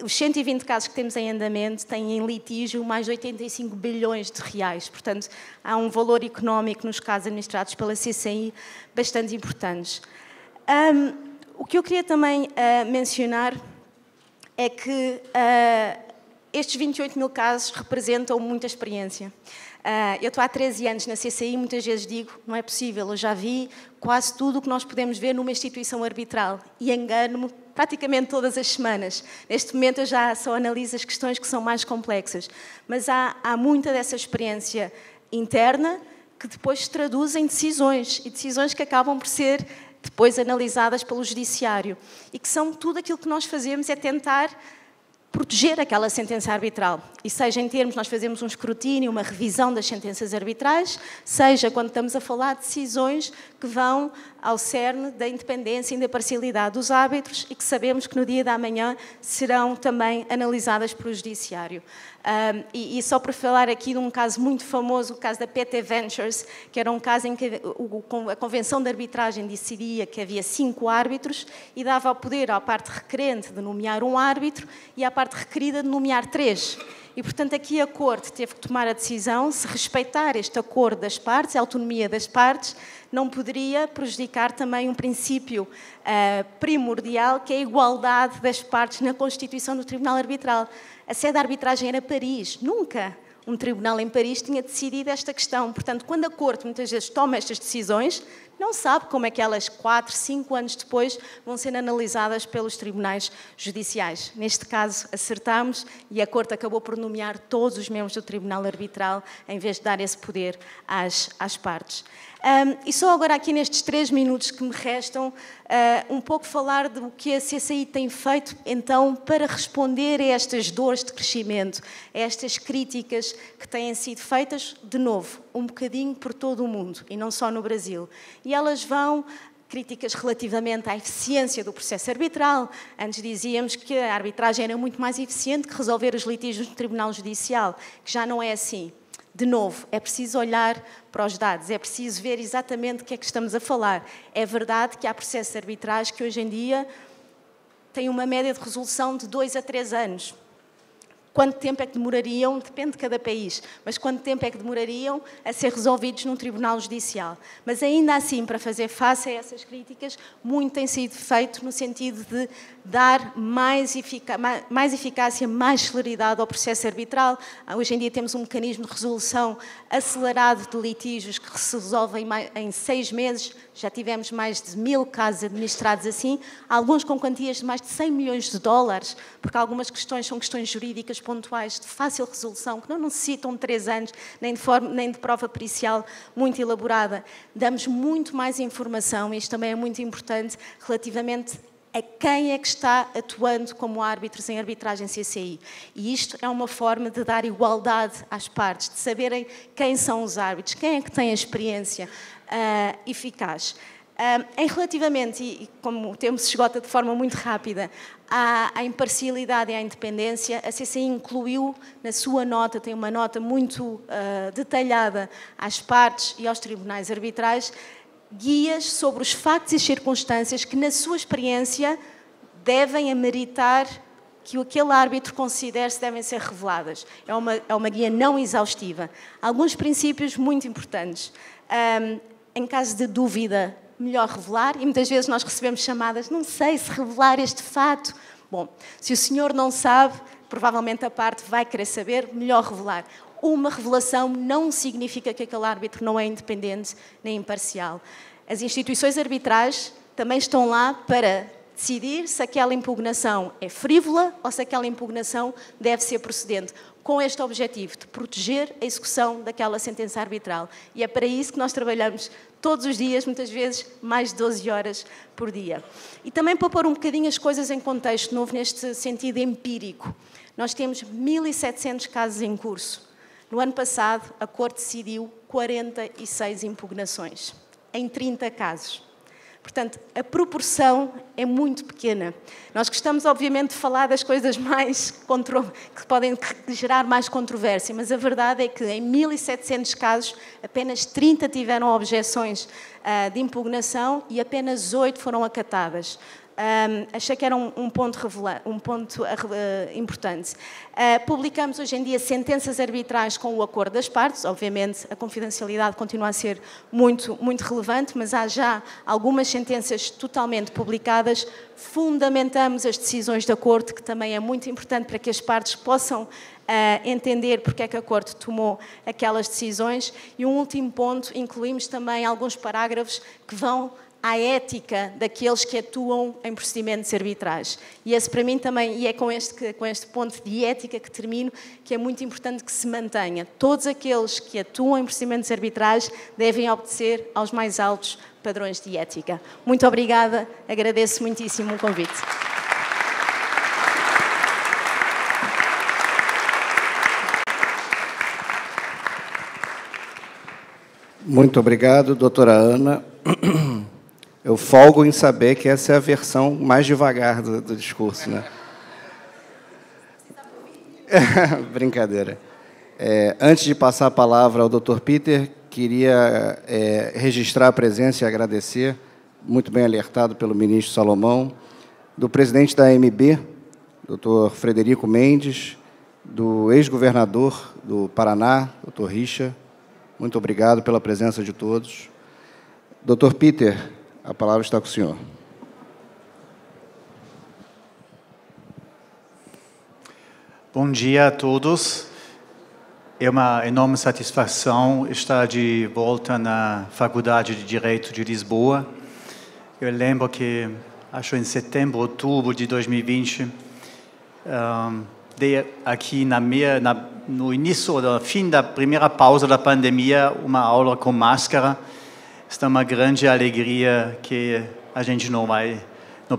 os 120 casos que temos em andamento, têm em litígio mais de 85 bilhões de reais. Portanto, há um valor económico nos casos administrados pela CCI bastante importantes. O que eu queria também mencionar é que estes 28 mil casos representam muita experiência. Eu estou há 13 anos na CCI e muitas vezes digo, não é possível, eu já vi quase tudo o que nós podemos ver numa instituição arbitral e engano-me praticamente todas as semanas. Neste momento eu já só analiso as questões que são mais complexas, mas há muita dessa experiência interna que depois se traduz em decisões, e decisões que acabam por ser depois analisadas pelo judiciário, e que são tudo aquilo que nós fazemos é tentar proteger aquela sentença arbitral. E seja em termos, nós fazemos um escrutínio, uma revisão das sentenças arbitrais, seja quando estamos a falar de decisões que vão ao cerne da independência e da parcialidade dos árbitros e que sabemos que no dia da manhã serão também analisadas pelo judiciário. E só para falar aqui de um caso muito famoso, o caso da PT Ventures, que era um caso em que a Convenção de Arbitragem decidia que havia 5 árbitros e dava o poder à parte requerente de nomear um árbitro e à parte requerida de nomear 3. E, portanto, aqui a Corte teve que tomar a decisão se respeitar este acordo das partes, a autonomia das partes, não poderia prejudicar também um princípio primordial, que é a igualdade das partes na constituição do Tribunal Arbitral. A sede da arbitragem era Paris, nunca um tribunal em Paris tinha decidido esta questão. Portanto, quando a Corte muitas vezes toma estas decisões, não sabe como é que elas 4, 5 anos depois vão ser analisadas pelos tribunais judiciais. Neste caso, acertámos e a Corte acabou por nomear todos os membros do Tribunal Arbitral em vez de dar esse poder às partes. E só agora aqui nestes 3 minutos que me restam, um pouco falar do que a CCI tem feito então para responder a estas dores de crescimento, a estas críticas que têm sido feitas, de novo, um bocadinho por todo o mundo e não só no Brasil. E elas vão críticas relativamente à eficiência do processo arbitral. Antes dizíamos que a arbitragem era muito mais eficiente que resolver os litígios no Tribunal Judicial, que já não é assim. De novo, é preciso olhar para os dados, é preciso ver exatamente o que é que estamos a falar. É verdade que há processos de arbitragem que hoje em dia têm uma média de resolução de 2 a 3 anos. Quanto tempo é que demorariam, depende de cada país, mas quanto tempo é que demorariam a ser resolvidos num tribunal judicial. Mas ainda assim, para fazer face a essas críticas, muito tem sido feito no sentido de dar mais eficácia, mais celeridade ao processo arbitral. Hoje em dia temos um mecanismo de resolução acelerado de litígios que se resolvem em 6 meses. Já tivemos mais de 1000 casos administrados assim, alguns com quantias de mais de 100 milhões de dólares, porque algumas questões são questões jurídicas pontuais de fácil resolução, que não necessitam de 3 anos, nem de prova pericial muito elaborada. Damos muito mais informação, e isto também é muito importante, relativamente a quem é que está atuando como árbitros em arbitragem CCI. E isto é uma forma de dar igualdade às partes, de saberem quem são os árbitros, quem é que tem a experiência eficaz. Em relativamente, e como o tempo se esgota de forma muito rápida, à imparcialidade e à independência, a CCI incluiu na sua nota, tem uma nota muito detalhada às partes e aos tribunais arbitrais, guias sobre os factos e circunstâncias que, na sua experiência, devem ameritar que aquele árbitro considere se devem ser reveladas. É uma guia não exaustiva. Alguns princípios muito importantes. Em caso de dúvida, melhor revelar, e muitas vezes nós recebemos chamadas, não sei se revelar este fato. Bom, se o senhor não sabe, provavelmente a parte vai querer saber, melhor revelar. Uma revelação não significa que aquele árbitro não é independente nem imparcial. As instituições arbitrais também estão lá para decidir se aquela impugnação é frívola ou se aquela impugnação deve ser procedente, com este objetivo de proteger a execução daquela sentença arbitral. E é para isso que nós trabalhamos todos os dias, muitas vezes mais de 12 horas por dia. E também para pôr um bocadinho as coisas em contexto novo, neste sentido empírico. Nós temos 1.700 casos em curso. No ano passado, a Corte decidiu 46 impugnações, em 30 casos. Portanto, a proporção é muito pequena. Nós gostamos, obviamente, de falar das coisas que podem gerar mais controvérsia, mas a verdade é que em 1.700 casos, apenas 30 tiveram objeções de impugnação e apenas 8 foram acatadas. Achei que era um ponto importante. Publicamos hoje em dia sentenças arbitrais com o acordo das partes. Obviamente, a confidencialidade continua a ser muito, muito relevante, mas há já algumas sentenças totalmente publicadas. Fundamentamos as decisões da Corte, que também é muito importante para que as partes possam entender porque é que a Corte tomou aquelas decisões. E um último ponto, incluímos também alguns parágrafos que vão à ética daqueles que atuam em procedimentos arbitrais. E esse para mim também, e é com este ponto de ética que termino, que é muito importante que se mantenha. Todos aqueles que atuam em procedimentos arbitrais devem obedecer aos mais altos padrões de ética. Muito obrigada, agradeço muitíssimo o convite. Muito obrigado, doutora Ana. Eu folgo em saber que essa é a versão mais devagar do discurso, né? Brincadeira. Antes de passar a palavra ao Dr. Peter, queria registrar a presença e agradecer, muito bem alertado pelo ministro Salomão, do presidente da AMB, Dr. Frederico Mendes, do ex-governador do Paraná, Dr. Richa. Muito obrigado pela presença de todos. Dr. Peter, a palavra está com o senhor. Bom dia a todos. É uma enorme satisfação estar de volta na Faculdade de Direito de Lisboa. Eu lembro que, acho em setembro, outubro de 2020, dei aqui no início, no fim da primeira pausa da pandemia, uma aula com máscara. Esta é uma grande alegria que a gente não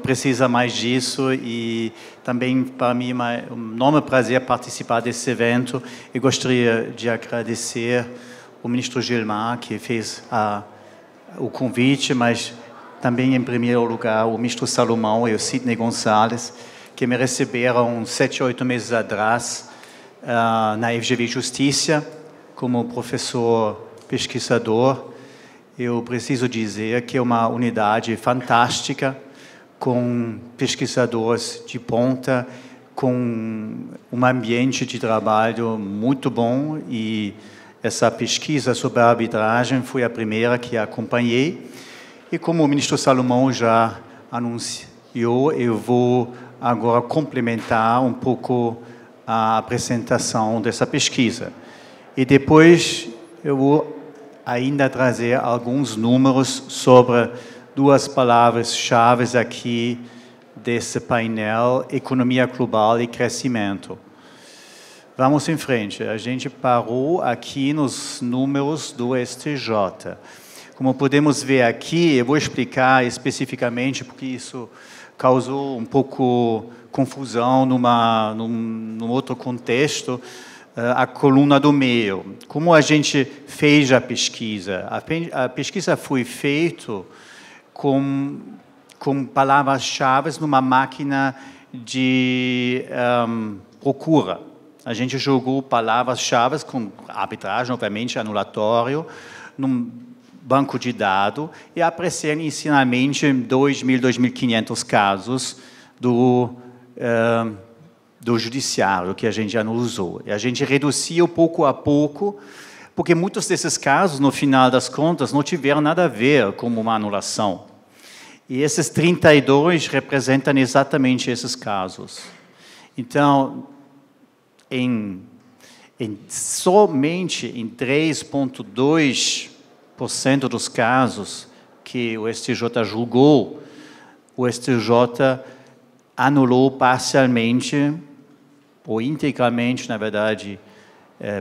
precisa mais disso, e também para mim é um enorme prazer participar desse evento. Eu gostaria de agradecer o ministro Gilmar, que fez o convite, mas também, em primeiro lugar, o ministro Salomão e o Sidney Gonçalves, que me receberam 7 ou 8 meses atrás na FGV Justiça, como professor pesquisador, eu preciso dizer que é uma unidade fantástica, com pesquisadores de ponta, com um ambiente de trabalho muito bom, e essa pesquisa sobre a arbitragem foi a primeira que acompanhei. E como o ministro Salomão já anunciou, eu vou agora complementar um pouco a apresentação dessa pesquisa. E depois eu vou ainda trazer alguns números sobre duas palavras-chave aqui desse painel: economia global e crescimento. Vamos em frente. A gente parou aqui nos números do STJ. Como podemos ver aqui, eu vou explicar especificamente, porque isso causou um pouco confusão num outro contexto, a coluna do meio. Como a gente fez a pesquisa? A pesquisa foi feita com palavras-chave numa máquina de procura. A gente jogou palavras-chave com arbitragem, obviamente, anulatório, num banco de dados, e apareceram inicialmente 2.000, 2.500 casos do judiciário que a gente analisou. E a gente reduziu pouco a pouco, porque muitos desses casos, no final das contas, não tiveram nada a ver com uma anulação. E esses 32 representam exatamente esses casos. Então, somente em 3,2% dos casos que o STJ julgou, o STJ anulou parcialmente, ou integralmente, na verdade,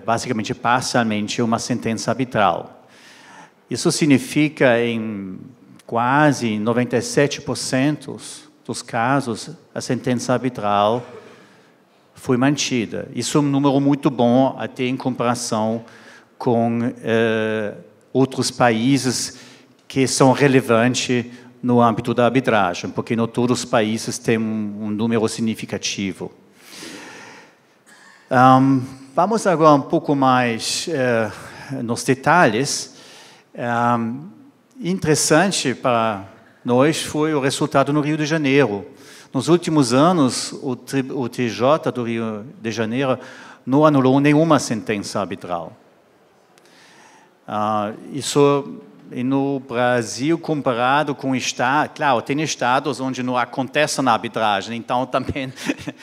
basicamente parcialmente, uma sentença arbitral. Isso significa, em quase 97% dos casos, a sentença arbitral foi mantida. Isso é um número muito bom, até em comparação com outros países que são relevantes no âmbito da arbitragem, porque não todos os países têm um número significativo. Vamos agora um pouco mais nos detalhes. Interessante para nós foi o resultado no Rio de Janeiro. Nos últimos anos, o TJ do Rio de Janeiro não anulou nenhuma sentença arbitral. Isso no Brasil, comparado com o Estado, claro, tem estados onde não acontece na arbitragem, então também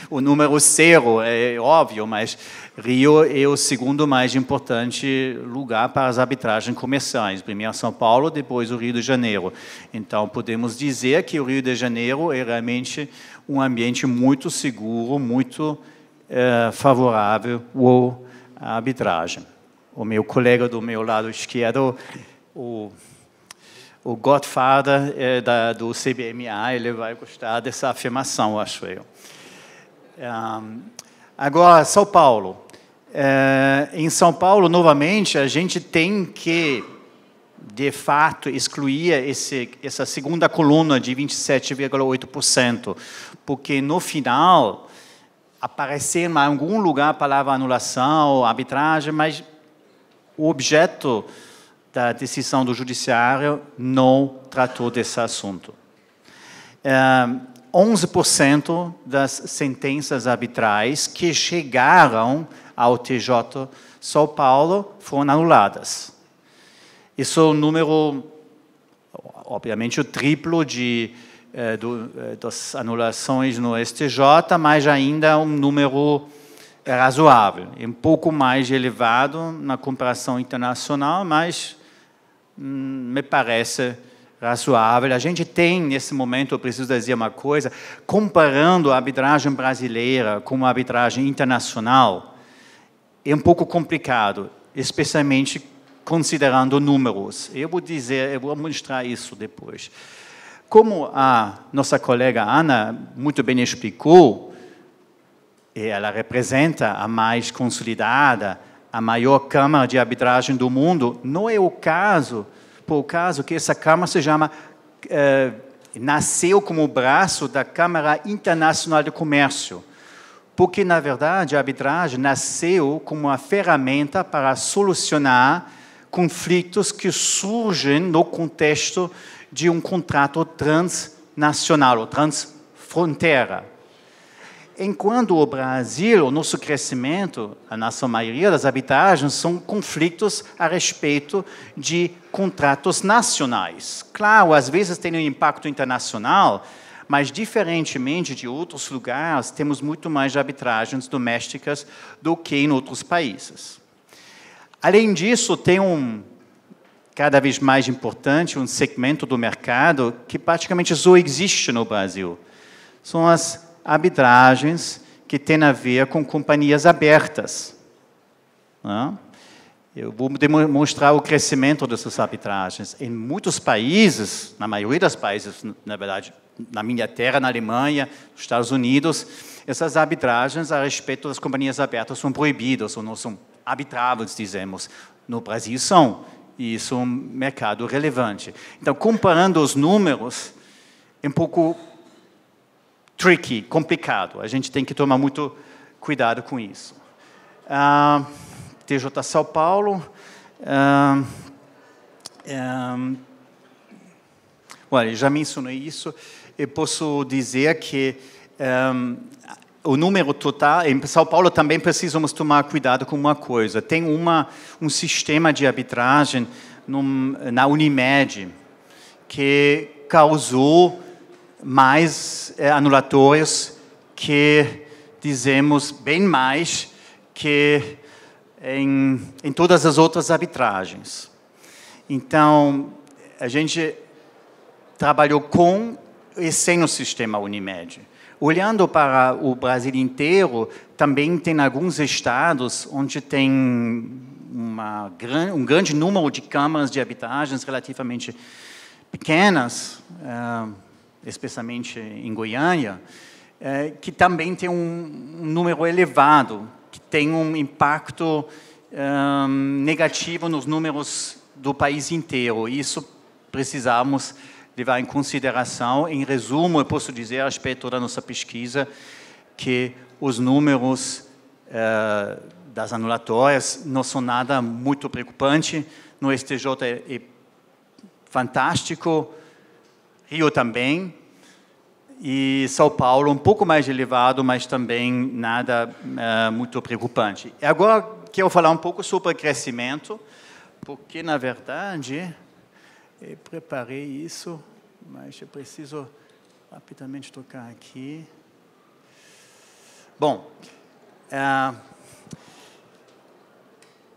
o número zero é óbvio, mas Rio é o segundo mais importante lugar para as arbitragens comerciais. Primeiro São Paulo, depois o Rio de Janeiro. Então, podemos dizer que o Rio de Janeiro é realmente um ambiente muito seguro, muito favorável à arbitragem. O meu colega do meu lado esquerdo, o Godfather do CBMA, ele vai gostar dessa afirmação, acho eu. Agora, São Paulo. Em São Paulo, novamente, a gente tem que, de fato, excluir essa segunda coluna de 27,8%, porque, no final, apareceu em algum lugar a palavra anulação, arbitragem, mas o objeto da decisão do judiciário não tratou desse assunto. 11% das sentenças arbitrais que chegaram ao TJ São Paulo foram anuladas. Isso é um número, obviamente, o triplo das anulações no STJ, mas ainda um número razoável. É um pouco mais elevado na comparação internacional, mas me parece razoável. A gente tem, nesse momento, eu preciso dizer uma coisa, comparando a arbitragem brasileira com a arbitragem internacional, é um pouco complicado, especialmente considerando números. Eu vou mostrar isso depois. Como a nossa colega Ana muito bem explicou, ela representa a mais consolidada, a maior Câmara de Arbitragem do mundo. Não é o caso, por causa que essa Câmara se chama, nasceu como braço da Câmara Internacional de Comércio. porque, na verdade, a arbitragem nasceu como uma ferramenta para solucionar conflitos que surgem no contexto de um contrato transnacional, ou transfronteira. Enquanto o Brasil, o nosso crescimento, a nossa maioria das arbitragens são conflitos a respeito de contratos nacionais. Claro, às vezes tem um impacto internacional, mas, diferentemente de outros lugares, temos muito mais arbitragens domésticas do que em outros países. Além disso, tem cada vez mais importante, um segmento do mercado que praticamente só existe no Brasil. São as arbitragens que têm a ver com companhias abertas. Eu vou demonstrar o crescimento dessas arbitragens. Em muitos países, na maioria dos países, na verdade, na minha terra, na Alemanha, nos Estados Unidos, essas arbitragens a respeito das companhias abertas são proibidas, ou não são arbitráveis, dizemos. No Brasil são, e isso é um mercado relevante. Então, comparando os números, é um pouco tricky, complicado. A gente tem que tomar muito cuidado com isso. TJ São Paulo. Olha, já mencionei isso. Eu posso dizer que o número total, em São Paulo também precisamos tomar cuidado com uma coisa. Tem um sistema de arbitragem na Unimed que causou mais anulatórios que, dizemos, bem mais que em todas as outras arbitragens. Então, a gente trabalhou com e sem o sistema Unimed. Olhando para o Brasil inteiro, também tem alguns estados onde tem um grande número de câmaras de arbitragens relativamente pequenas, especialmente em Goiânia, que também tem um número elevado, que tem um impacto negativo nos números do país inteiro. Isso precisamos levar em consideração. Em resumo, eu posso dizer, a respeito da nossa pesquisa, que os números das anulatórias não são nada muito preocupante. No STJ é fantástico, Rio também, e São Paulo um pouco mais elevado, mas também nada muito preocupante. E agora quero falar um pouco sobre o crescimento, porque, na verdade, eu preparei isso, mas eu preciso rapidamente tocar aqui. Bom,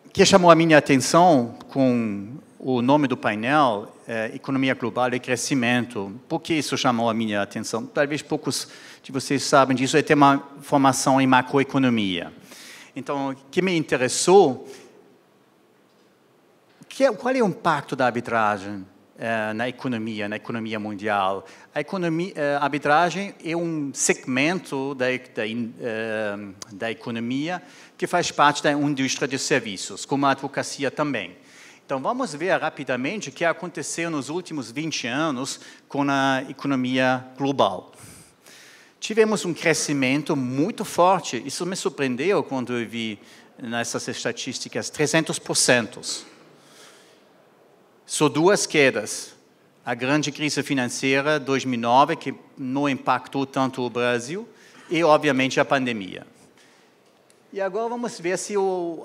o que chamou a minha atenção com o nome do painel, Economia Global e Crescimento. Por que isso chamou a minha atenção? Talvez poucos de vocês sabem disso, eu tenho uma formação em macroeconomia. Então, o que me interessou, qual é o impacto da arbitragem na economia mundial? A arbitragem é um segmento da economia que faz parte da indústria de serviços, como a advocacia também. Então, vamos ver rapidamente o que aconteceu nos últimos 20 anos com a economia global. Tivemos um crescimento muito forte. Isso me surpreendeu quando eu vi nessas estatísticas 300%. Só duas quedas. A grande crise financeira, 2009, que não impactou tanto o Brasil, e, obviamente, a pandemia. E agora vamos ver se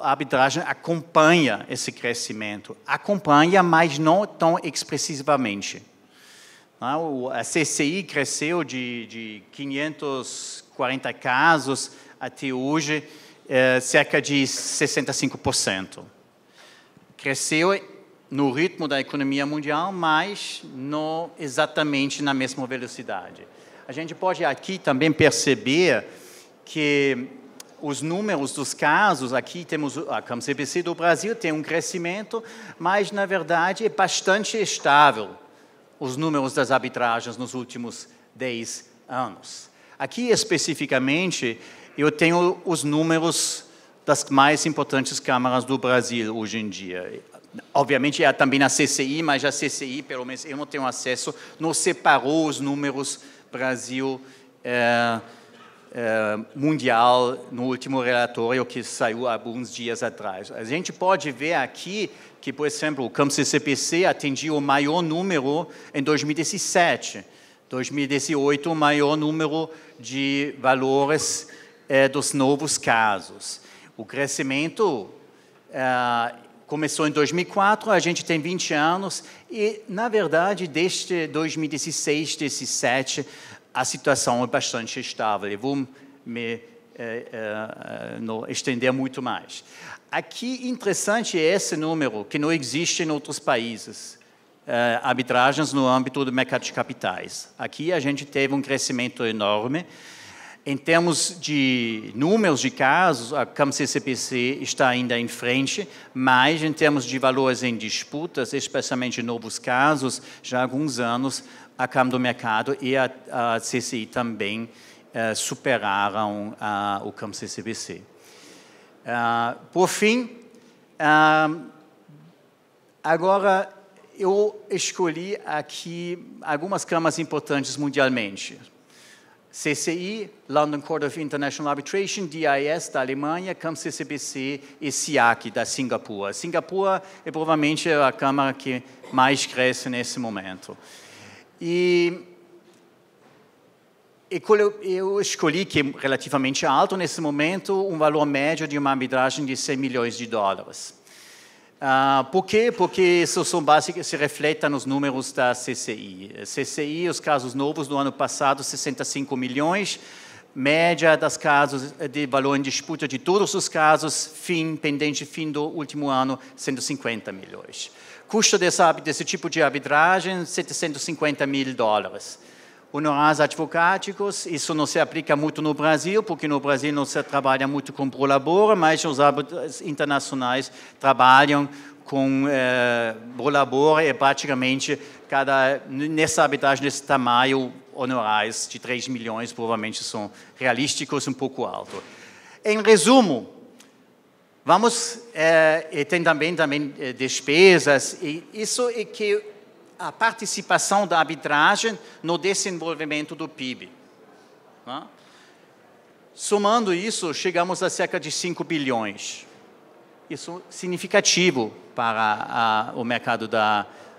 a arbitragem acompanha esse crescimento. Acompanha, mas não tão expressivamente. A CCI cresceu de 540 casos até hoje, cerca de 65%. Cresceu no ritmo da economia mundial, mas não exatamente na mesma velocidade. A gente pode aqui também perceber que os números dos casos, aqui temos a CAMCBC do Brasil, tem um crescimento, mas, na verdade, é bastante estável os números das arbitragens nos últimos 10 anos. Aqui, especificamente, eu tenho os números das mais importantes câmaras do Brasil hoje em dia. Obviamente, há também a CCI, mas a CCI, pelo menos, eu não tenho acesso, não separou os números Brasil mundial no último relatório que saiu há alguns dias atrás. A gente pode ver aqui que, por exemplo, o campo CCPC atingiu o maior número em 2017. 2018, o maior número de valores dos novos casos. O crescimento começou em 2004, a gente tem 20 anos, e, na verdade, desde 2016, 2017, a situação é bastante estável. Eu vou me não estender muito mais. Aqui, interessante é esse número, que não existe em outros países. Arbitragens no âmbito do mercado de capitais. Aqui a gente teve um crescimento enorme. Em termos de números de casos, a CAM CCPC está ainda em frente, mas em termos de valores em disputas, especialmente novos casos, já há alguns anos, a CAM do Mercado e a CCI também superaram o CAM CCPC. Por fim, agora eu escolhi aqui algumas camas importantes mundialmente. CCI, London Court of International Arbitration, DIS da Alemanha, CAM CCPC e SIAC da Singapura. Singapura é provavelmente a câmara que mais cresce nesse momento. E eu escolhi, que é relativamente alto nesse momento, um valor médio de uma arbitragem de 100 milhões de dólares. Por quê? Porque isso são básicos, se refletem nos números da CCI. CCI, os casos novos do ano passado, 65 milhões, média dos casos de valor em disputa de todos os casos, pendente fim do último ano, 150 milhões. Custo desse tipo de arbitragem, 750 mil dólares. Honorários advocáticos, isso não se aplica muito no Brasil, porque no Brasil não se trabalha muito com prolabora, mas os árbitros internacionais trabalham com prolabora e praticamente nessa arbitragem desse tamanho, honorários de 3 milhões provavelmente são realísticos, um pouco alto. Em resumo, e tem também despesas, e isso é que a participação da arbitragem no desenvolvimento do PIB. Somando isso, chegamos a cerca de 5 bilhões. Isso é significativo para o mercado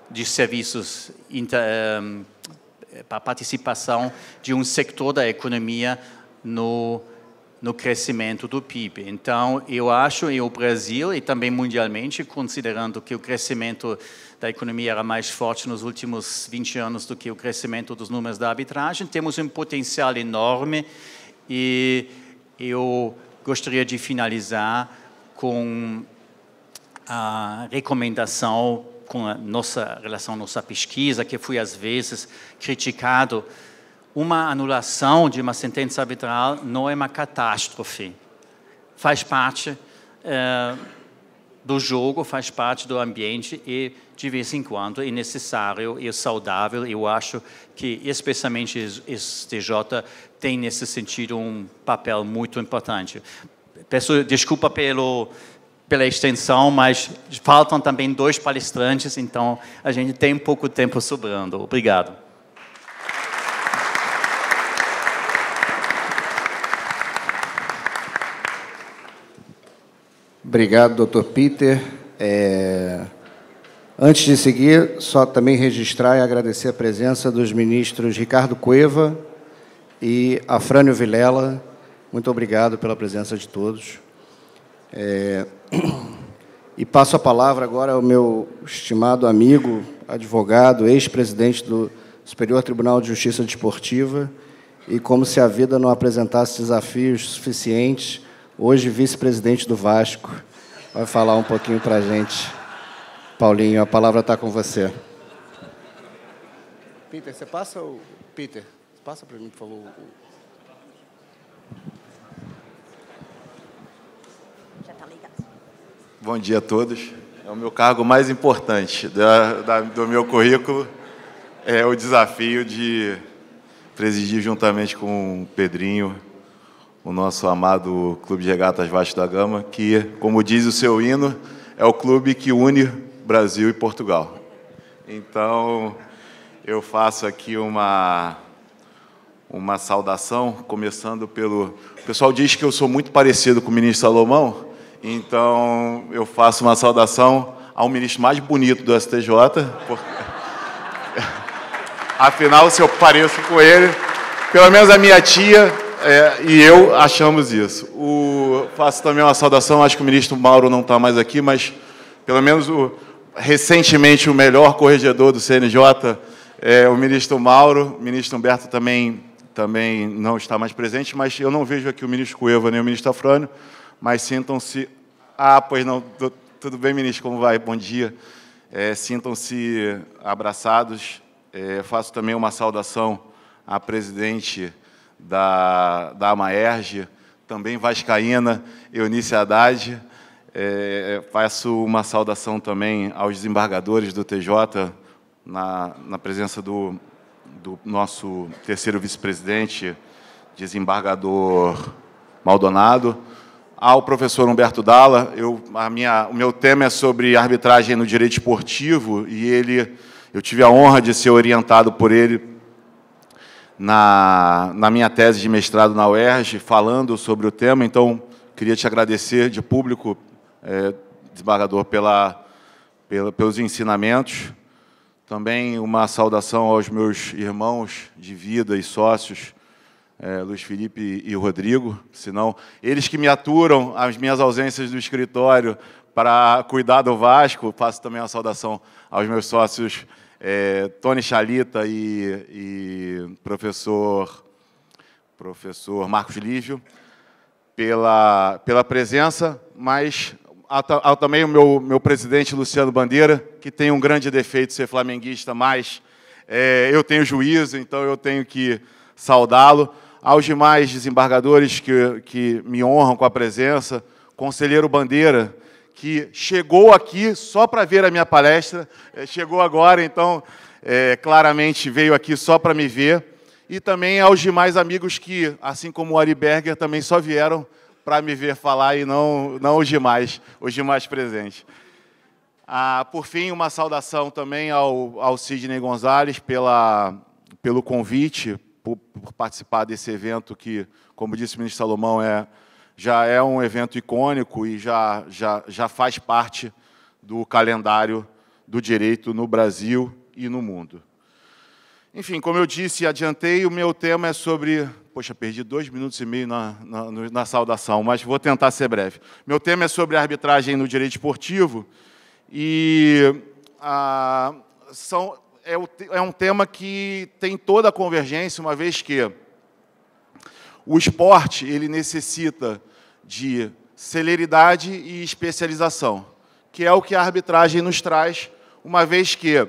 de serviços, para a participação de um setor da economia no crescimento do PIB. Então, eu acho, e o Brasil, e também mundialmente, considerando que o crescimento da economia era mais forte nos últimos 20 anos do que o crescimento dos números da arbitragem, temos um potencial enorme, e eu gostaria de finalizar com a recomendação com a nossa relação, nossa pesquisa, que foi às vezes criticado. Uma anulação de uma sentença arbitral não é uma catástrofe. Faz parte do jogo, faz parte do ambiente e, de vez em quando, é necessário e saudável. Eu acho que, especialmente, o STJ tem, nesse sentido, um papel muito importante. Peço desculpa pela extensão, mas faltam também 2 palestrantes, então a gente tem pouco tempo sobrando. Obrigado. Obrigado, Dr. Peter. Antes de seguir, só também registrar e agradecer a presença dos ministros Ricardo Cueva e Afrânio Vilela. Muito obrigado pela presença de todos. E passo a palavra agora ao meu estimado amigo, advogado, ex-presidente do Superior Tribunal de Justiça Desportiva, e como se a vida não apresentasse desafios suficientes, hoje vice-presidente do Vasco, vai falar um pouquinho para a gente. Paulinho, a palavra está com você. Peter, você passa o... Peter, passa para mim, por favor. Já está ligado. Bom dia a todos. É o meu cargo mais importante do meu currículo, é o desafio de presidir juntamente com o Pedrinho, o nosso amado Clube de Regatas Vasco da Gama, que, como diz o seu hino, é o clube que une Brasil e Portugal. Então, eu faço aqui uma uma saudação, começando pelo... O pessoal diz que eu sou muito parecido com o ministro Salomão, então eu faço uma saudação ao ministro mais bonito do STJ, porque... afinal, se eu pareço com ele, pelo menos a minha tia e eu achamos isso. Faço também uma saudação, acho que o ministro Mauro não está mais aqui, mas pelo menos recentemente o melhor corregedor do CNJ é o ministro Mauro. O ministro Humberto também não está mais presente, mas eu não vejo aqui o ministro Cueva nem o ministro Afrânio, mas sintam-se... pois não, tudo bem, ministro, como vai? Bom dia. Sintam-se abraçados. Faço também uma saudação à presidente da AMAERJ, também vascaína, Eunice Haddad. Faço uma saudação também aos desembargadores do TJ, na presença do nosso terceiro vice-presidente, desembargador Maldonado. Ao professor Humberto Dalla, o meu tema é sobre arbitragem no direito esportivo, e eu tive a honra de ser orientado por ele na minha tese de mestrado na UERJ, falando sobre o tema. Então, queria te agradecer de público, desembargador, pelos ensinamentos. Também uma saudação aos meus irmãos de vida e sócios, Luiz Felipe e Rodrigo, senão eles que me aturam as minhas ausências do escritório para cuidar do Vasco. Faço também uma saudação aos meus sócios Tony Chalita e professor Marcos Lívio, pela presença, mas também o meu presidente Luciano Bandeira, que tem um grande defeito ser flamenguista, mas eu tenho juízo, então eu tenho que saudá-lo. Aos demais desembargadores que me honram com a presença, conselheiro Bandeira, que chegou aqui só para ver a minha palestra, chegou agora, então, claramente veio aqui só para me ver, e também aos demais amigos que, assim como o Ari Berger, também só vieram para me ver falar e não os demais presentes. Por fim, uma saudação também ao Sidney Gonzalez pelo convite, por participar desse evento que, como disse o ministro Salomão, já é um evento icônico e já faz parte do calendário do direito no Brasil e no mundo. Enfim, como eu disse e adiantei, o meu tema é sobre... Poxa, perdi 2 minutos e meio na saudação, mas vou tentar ser breve. Meu tema é sobre arbitragem no direito esportivo e é um tema que tem toda a convergência, uma vez que o esporte ele necessita de celeridade e especialização, que é o que a arbitragem nos traz, uma vez que,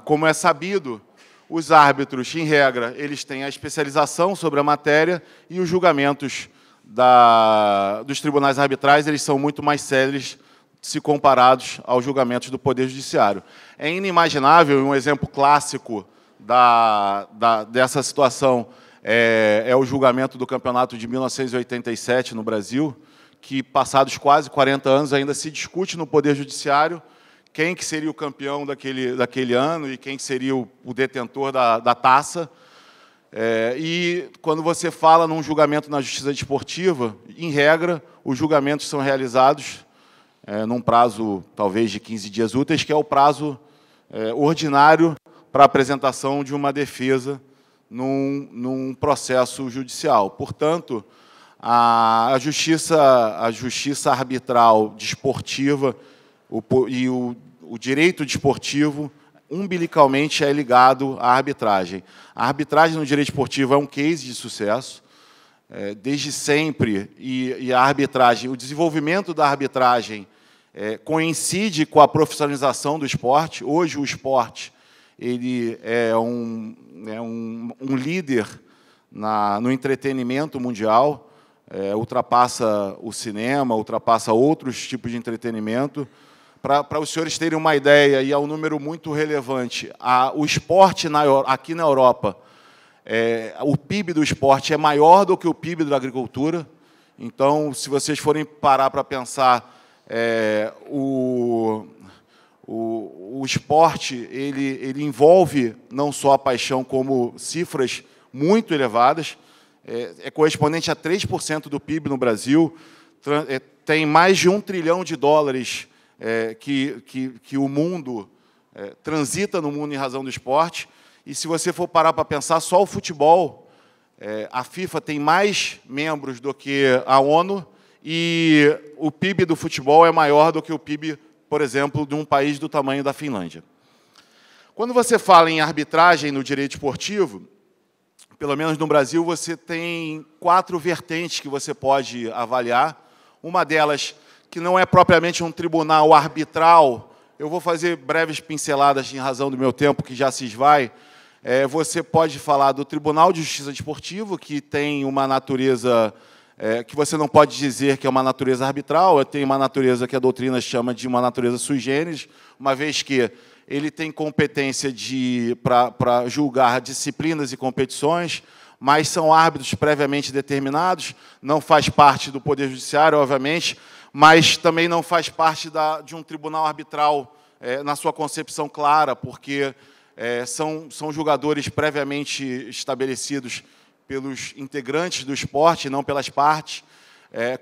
como é sabido, os árbitros, em regra, eles têm a especialização sobre a matéria e os julgamentos dos tribunais arbitrais eles são muito mais céleres se comparados aos julgamentos do Poder Judiciário. É inimaginável, um exemplo clássico dessa situação é o julgamento do campeonato de 1987 no Brasil, que, passados quase 40 anos, ainda se discute no Poder Judiciário quem que seria o campeão daquele ano e quem que seria o detentor da taça. E quando você fala num julgamento na Justiça Desportiva, em regra, os julgamentos são realizados num prazo, talvez, de 15 dias úteis, que é o prazo ordinário para a apresentação de uma defesa num processo judicial. Portanto, a justiça arbitral desportiva e o direito desportivo, umbilicalmente, é ligado à arbitragem. A arbitragem no direito esportivo é um case de sucesso, desde sempre, e a arbitragem, o desenvolvimento da arbitragem coincide com a profissionalização do esporte. Hoje, o esporte ele é um líder no entretenimento mundial, ultrapassa o cinema, ultrapassa outros tipos de entretenimento. Para os senhores terem uma ideia, e é um número muito relevante, o esporte aqui na Europa, o PIB do esporte é maior do que o PIB da agricultura. Então, se vocês forem parar para pensar, O esporte ele envolve não só a paixão, como cifras muito elevadas, é correspondente a 3% do PIB no Brasil, tem mais de $1 trilhão que o mundo transita no mundo em razão do esporte. E se você for parar para pensar, só o futebol, a FIFA tem mais membros do que a ONU, e o PIB do futebol é maior do que o PIB, por exemplo, de um país do tamanho da Finlândia. Quando você fala em arbitragem no direito esportivo, pelo menos no Brasil, você tem 4 vertentes que você pode avaliar. Uma delas, que não é propriamente um tribunal arbitral, eu vou fazer breves pinceladas em razão do meu tempo, que já se esvai. Você pode falar do Tribunal de Justiça Desportivo, que tem uma natureza que você não pode dizer que é uma natureza arbitral, tem uma natureza que a doutrina chama de uma natureza sui generis, uma vez que ele tem competência para julgar disciplinas e competições, mas são árbitros previamente determinados, não faz parte do Poder Judiciário, obviamente, mas também não faz parte de um tribunal arbitral na sua concepção clara, porque são julgadores previamente estabelecidos pelos integrantes do esporte, não pelas partes,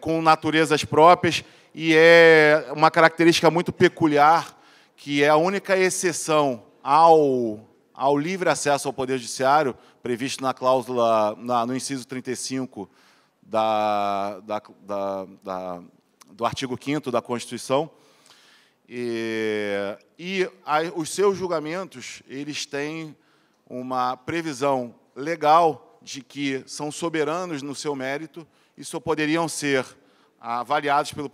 com naturezas próprias, e é uma característica muito peculiar, que é a única exceção ao livre acesso ao Poder Judiciário, previsto na cláusula, no inciso 35 do artigo 5º da Constituição. Os seus julgamentos, eles têm uma previsão legal de que são soberanos no seu mérito e só poderiam ser avaliados pelo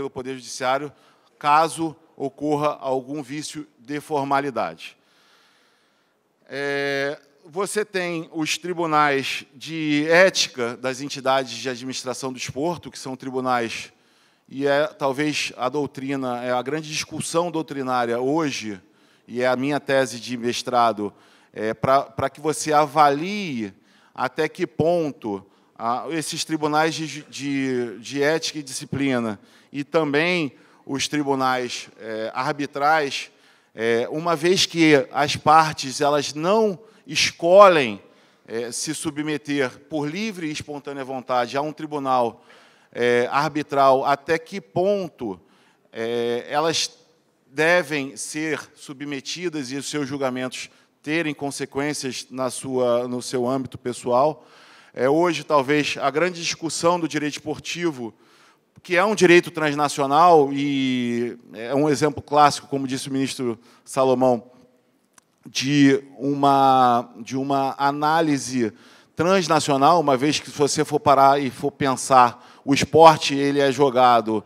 Poder Judiciário caso ocorra algum vício de formalidade. Você tem os tribunais de ética das entidades de administração do desporto, que são tribunais, e talvez a doutrina, a grande discussão doutrinária hoje, e é a minha tese de mestrado, para que você avalie até que ponto esses tribunais de ética e disciplina e também os tribunais arbitrais, uma vez que as partes elas não escolhem se submeter por livre e espontânea vontade a um tribunal arbitral, até que ponto elas devem ser submetidas e os seus julgamentos terem consequências no seu âmbito pessoal. Hoje, talvez, a grande discussão do direito esportivo, que é um direito transnacional, e é um exemplo clássico, como disse o ministro Salomão, de uma análise transnacional, uma vez que, se você for parar e for pensar, o esporte ele é jogado,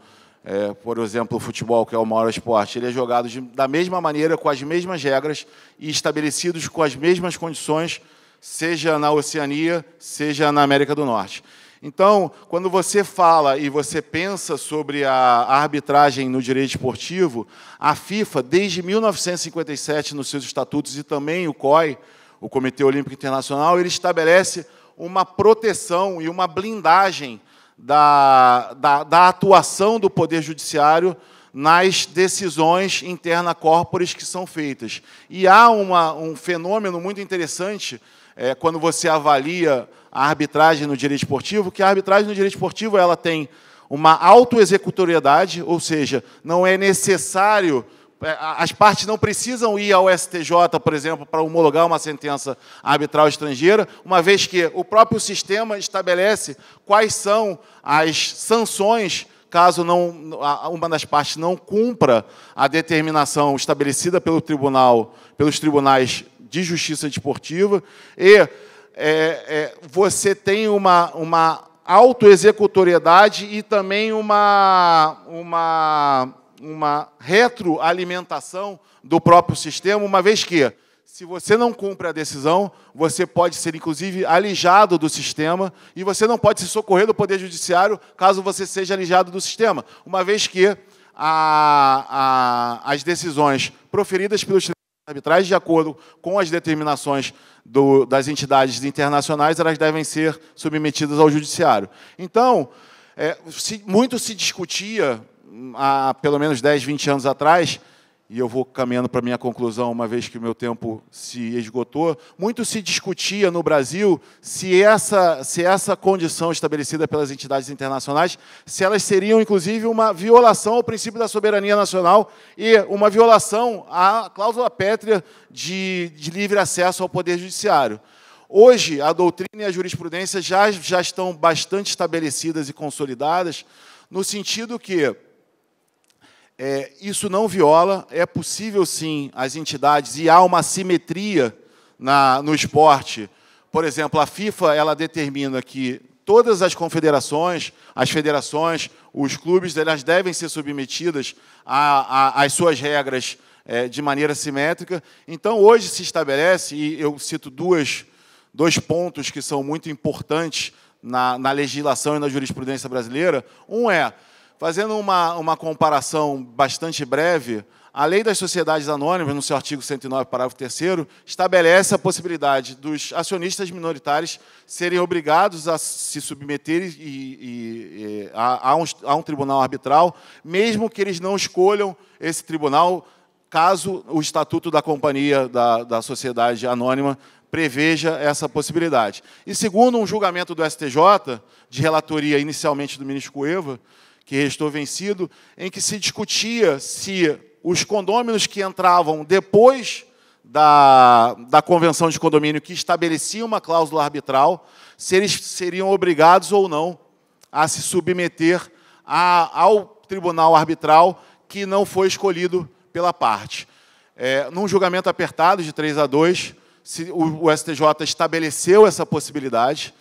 por exemplo, o futebol, que é o maior esporte, ele é jogado da mesma maneira, com as mesmas regras e estabelecidos com as mesmas condições, seja na Oceania, seja na América do Norte. Então, quando você fala e você pensa sobre a arbitragem no direito esportivo, a FIFA, desde 1957, nos seus estatutos, e também o COI, o Comitê Olímpico Internacional, ele estabelece uma proteção e uma blindagem da atuação do Poder Judiciário nas decisões interna corporis que são feitas. E há um fenômeno muito interessante quando você avalia a arbitragem no direito esportivo, que a arbitragem no direito esportivo ela tem uma autoexecutoriedade, ou seja, não é necessário, as partes não precisam ir ao STJ, por exemplo, para homologar uma sentença arbitral estrangeira, uma vez que o próprio sistema estabelece quais são as sanções caso uma das partes não cumpra a determinação estabelecida pelos tribunais de justiça desportiva, e você tem uma autoexecutoriedade e também uma retroalimentação do próprio sistema, uma vez que, se você não cumpre a decisão, você pode ser, inclusive, alijado do sistema, e você não pode se socorrer do Poder Judiciário caso você seja alijado do sistema, uma vez que as decisões proferidas pelos tribunais arbitrais, de acordo com as determinações das entidades internacionais, elas devem ser submetidas ao Judiciário. Então, muito se discutia, há pelo menos 10, 20 anos atrás, e eu vou caminhando para a minha conclusão, uma vez que o meu tempo se esgotou, muito se discutia no Brasil se essa condição estabelecida pelas entidades internacionais, se elas seriam, inclusive, uma violação ao princípio da soberania nacional e uma violação à cláusula pétrea de livre acesso ao poder judiciário. Hoje, a doutrina e a jurisprudência já estão bastante estabelecidas e consolidadas, no sentido que isso não viola, é possível, sim, as entidades, e há uma assimetria no esporte. Por exemplo, a FIFA ela determina que todas as confederações, as federações, os clubes, elas devem ser submetidas às suas regras de maneira simétrica. Então, hoje se estabelece, e eu cito dois pontos que são muito importantes na legislação e na jurisprudência brasileira. Um é, fazendo uma comparação bastante breve, a Lei das Sociedades Anônimas, no seu artigo 109, parágrafo 3º, estabelece a possibilidade dos acionistas minoritários serem obrigados a se submeterem a um tribunal arbitral, mesmo que eles não escolham esse tribunal, caso o Estatuto da Companhia da Sociedade Anônima preveja essa possibilidade. E segundo um julgamento do STJ, de relatoria inicialmente do ministro Cueva, que restou vencido, em que se discutia se os condôminos que entravam depois da convenção de condomínio que estabelecia uma cláusula arbitral, se eles seriam obrigados ou não a se submeter ao tribunal arbitral que não foi escolhido pela parte. Num julgamento apertado de 3-2, o STJ estabeleceu essa possibilidade,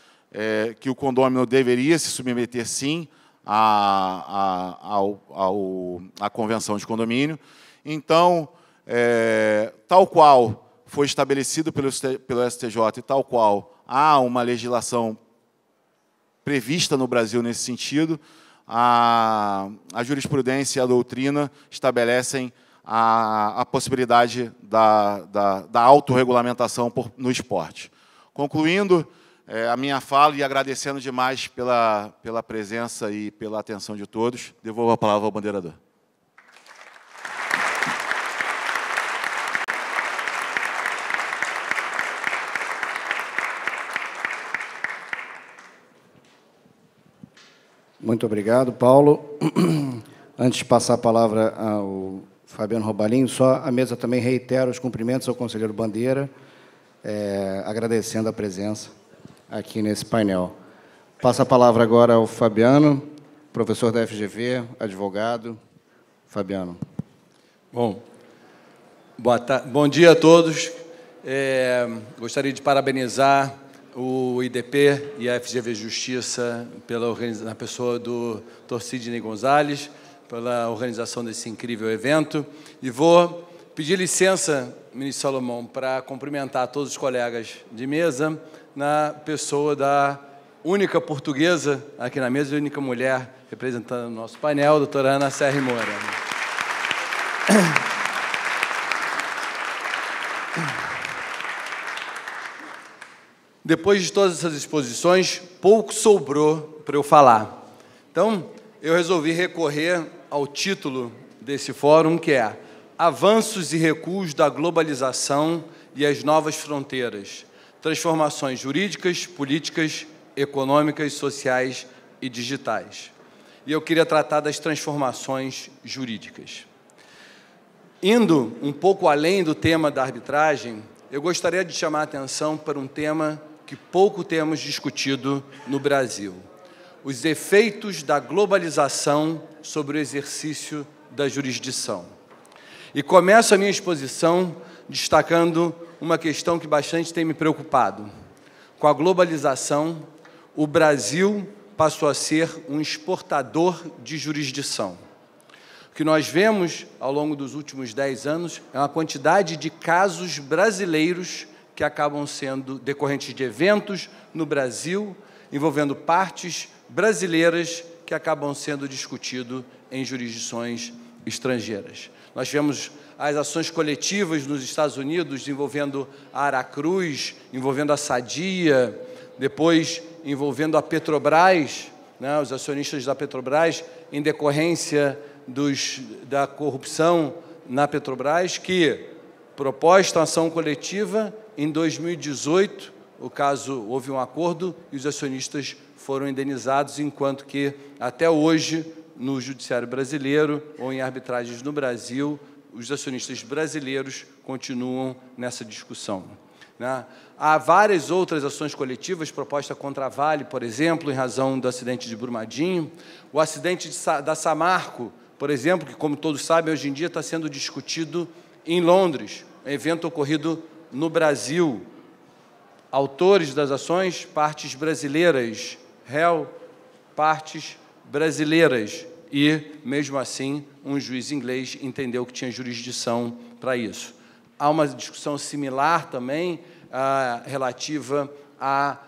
que o condômino deveria se submeter, sim, à convenção de condomínio. Então, tal qual foi estabelecido pelo STJ e tal qual há uma legislação prevista no Brasil nesse sentido, a jurisprudência e a doutrina estabelecem a possibilidade da autorregulamentação no esporte. Concluindo a minha fala e agradecendo demais pela presença e pela atenção de todos, devolvo a palavra ao bandeirador. Muito obrigado, Paulo. Antes de passar a palavra ao Fabiano Robalinho, só a mesa também reitera os cumprimentos ao conselheiro Bandeira, agradecendo a presença aqui nesse painel. Passo a palavra agora ao Fabiano, professor da FGV, advogado. Fabiano. Bom dia a todos. Gostaria de parabenizar o IDP e a FGV Justiça na pessoa do Dr. Sidney Gonzalez, pela organização desse incrível evento. E vou pedir licença, ministro Salomão, para cumprimentar todos os colegas de mesa, na pessoa da única portuguesa aqui na mesa, a única mulher representando o nosso painel, a doutora Ana Serra Moura. Depois de todas essas exposições, pouco sobrou para eu falar. Então, eu resolvi recorrer ao título desse fórum, que é Avanços e Recuos da Globalização e as Novas Fronteiras, Transformações Jurídicas, Políticas, Econômicas, Sociais e Digitais. E eu queria tratar das transformações jurídicas. Indo um pouco além do tema da arbitragem, eu gostaria de chamar a atenção para um tema que pouco temos discutido no Brasil: os efeitos da globalização sobre o exercício da jurisdição. E começo a minha exposição destacando uma questão que bastante tem me preocupado. Com a globalização, o Brasil passou a ser um exportador de jurisdição. O que nós vemos ao longo dos últimos 10 anos é uma quantidade de casos brasileiros que acabam sendo decorrentes de eventos no Brasil, envolvendo partes brasileiras que acabam sendo discutidos em jurisdições estrangeiras. Nós tivemos as ações coletivas nos Estados Unidos envolvendo a Aracruz, envolvendo a Sadia, depois envolvendo a Petrobras, né, os acionistas da Petrobras, em decorrência da corrupção na Petrobras que proposta ação coletiva em 2018, o caso houve um acordo e os acionistas foram indenizados, enquanto que até hoje no judiciário brasileiro ou em arbitragens no Brasil, os acionistas brasileiros continuam nessa discussão, né? Há várias outras ações coletivas, proposta contra a Vale, por exemplo, em razão do acidente de Brumadinho, o acidente da Samarco, por exemplo, que, como todos sabem, hoje em dia está sendo discutido em Londres, um evento ocorrido no Brasil. Autores das ações, partes brasileiras, réu, partes brasileiras, e, mesmo assim, um juiz inglês entendeu que tinha jurisdição para isso. Há uma discussão similar também, relativa à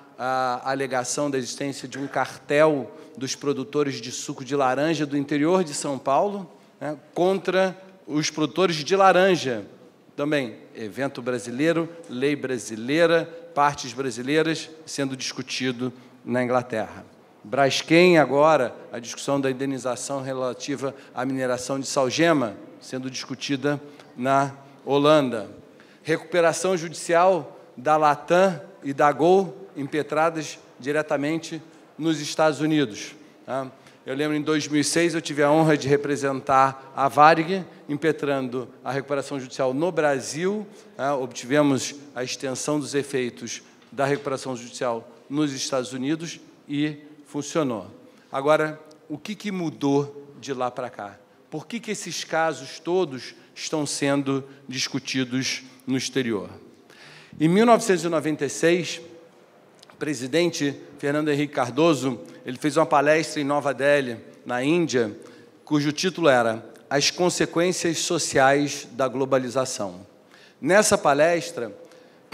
alegação da existência de um cartel dos produtores de suco de laranja do interior de São Paulo, né, contra os produtores de laranja. Também, evento brasileiro, lei brasileira, partes brasileiras, sendo discutido na Inglaterra. Braskem, agora, a discussão da indenização relativa à mineração de salgema, sendo discutida na Holanda. Recuperação judicial da Latam e da Gol, impetradas diretamente nos Estados Unidos. Eu lembro, em 2006, eu tive a honra de representar a Varig, impetrando a recuperação judicial no Brasil. Obtivemos a extensão dos efeitos da recuperação judicial nos Estados Unidos e funcionou. Agora, o que mudou de lá para cá? Por que esses casos todos estão sendo discutidos no exterior? Em 1996, o presidente Fernando Henrique Cardoso ele fez uma palestra em Nova Delhi, na Índia, cujo título era As Consequências Sociais da Globalização. Nessa palestra,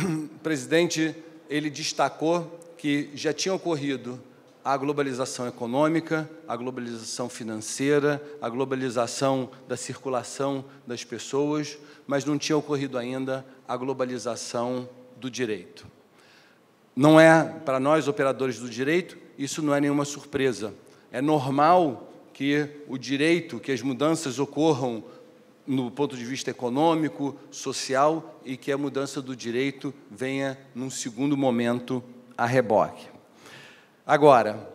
o presidente ele destacou que já tinha ocorrido a globalização econômica, a globalização financeira, a globalização da circulação das pessoas, mas não tinha ocorrido ainda a globalização do direito. Não é, para nós, operadores do direito, isso não é nenhuma surpresa. É normal que o direito, que as mudanças ocorram no ponto de vista econômico, social, e que a mudança do direito venha, num segundo momento, a reboque. Agora,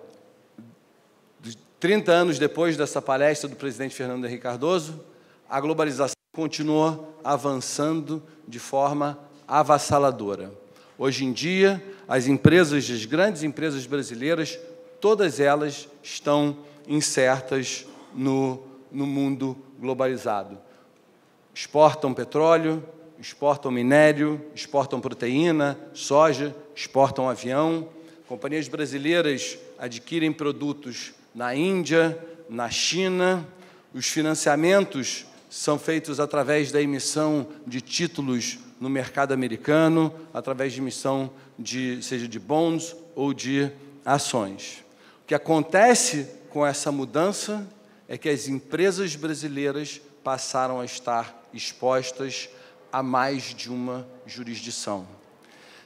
30 anos depois dessa palestra do presidente Fernando Henrique Cardoso, a globalização continuou avançando de forma avassaladora. Hoje em dia, as grandes empresas brasileiras, todas elas estão insertas no mundo globalizado. Exportam petróleo, exportam minério, exportam proteína, soja, exportam avião. Companhias brasileiras adquirem produtos na Índia, na China. Os financiamentos são feitos através da emissão de títulos no mercado americano, através de emissão seja de bonds ou de ações. O que acontece com essa mudança é que as empresas brasileiras passaram a estar expostas a mais de uma jurisdição.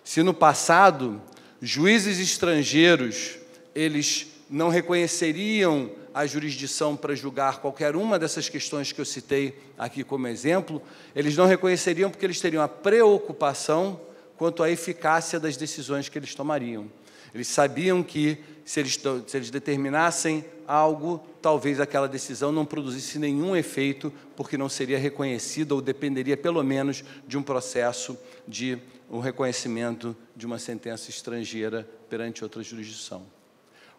Se no passado juízes estrangeiros eles não reconheceriam a jurisdição para julgar qualquer uma dessas questões que eu citei aqui como exemplo, eles não reconheceriam porque eles teriam a preocupação quanto à eficácia das decisões que eles tomariam. Eles sabiam que, se eles determinassem algo, talvez aquela decisão não produzisse nenhum efeito, porque não seria reconhecida ou dependeria, pelo menos, de um processo de um reconhecimento de uma sentença estrangeira perante outra jurisdição.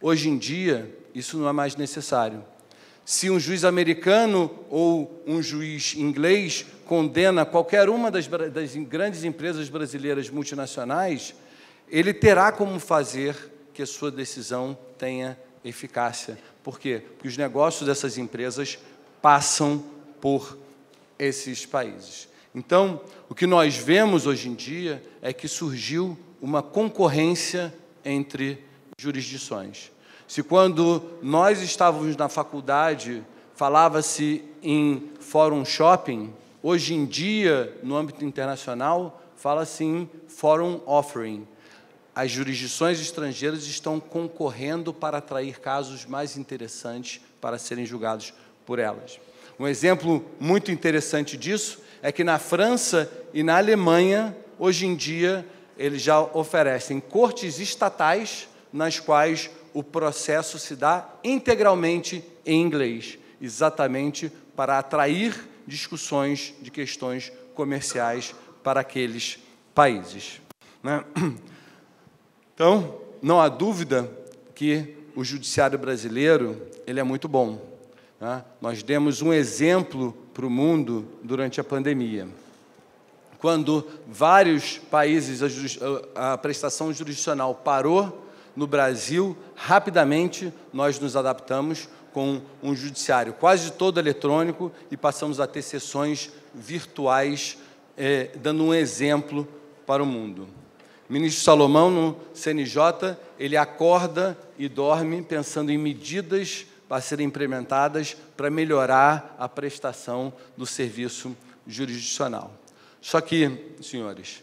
Hoje em dia, isso não é mais necessário. Se um juiz americano ou um juiz inglês condena qualquer uma das grandes empresas brasileiras multinacionais, ele terá como fazer que a sua decisão tenha eficácia. Por quê? Porque os negócios dessas empresas passam por esses países. Então, o que nós vemos hoje em dia é que surgiu uma concorrência entre jurisdições. Se quando nós estávamos na faculdade, falava-se em Fórum Shopping, hoje em dia, no âmbito internacional, fala-se em Forum Offering. As jurisdições estrangeiras estão concorrendo para atrair casos mais interessantes para serem julgados por elas. Um exemplo muito interessante disso é que na França e na Alemanha, hoje em dia, eles já oferecem cortes estatais nas quais o processo se dá integralmente em inglês, exatamente para atrair discussões de questões comerciais para aqueles países, né? Então, não há dúvida que o judiciário brasileiro ele é muito bom, né? Nós demos um exemplo para o mundo durante a pandemia. Quando vários países, a prestação jurisdicional parou no Brasil, rapidamente nós nos adaptamos com um judiciário quase todo eletrônico e passamos a ter sessões virtuais, dando um exemplo para o mundo. O ministro Salomão, no CNJ, ele acorda e dorme pensando em medidas para serem implementadas para melhorar a prestação do serviço jurisdicional. Só que, senhores,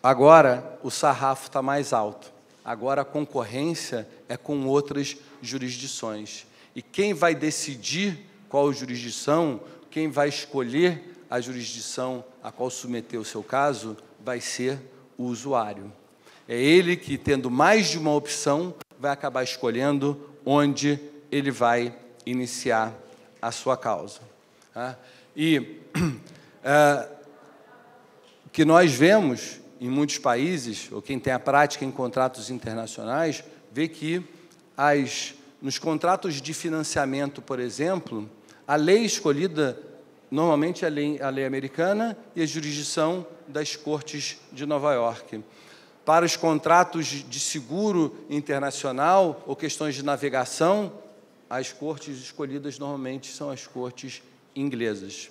agora o sarrafo está mais alto. Agora a concorrência é com outras jurisdições. E quem vai decidir qual jurisdição, quem vai escolher a jurisdição a qual submeter o seu caso, vai ser o usuário. É ele que, tendo mais de uma opção, vai acabar escolhendo onde ele vai iniciar a sua causa. E o que nós vemos em muitos países, ou quem tem a prática em contratos internacionais, vê que nos contratos de financiamento, por exemplo, a lei escolhida, normalmente é a lei americana e a jurisdição das Cortes de Nova York. Para os contratos de seguro internacional ou questões de navegação, as cortes escolhidas normalmente são as cortes inglesas.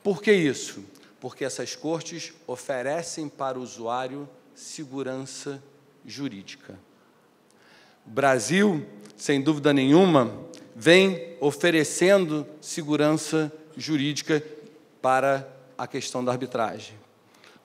Por que isso? Porque essas cortes oferecem para o usuário segurança jurídica. O Brasil, sem dúvida nenhuma, vem oferecendo segurança jurídica para a questão da arbitragem.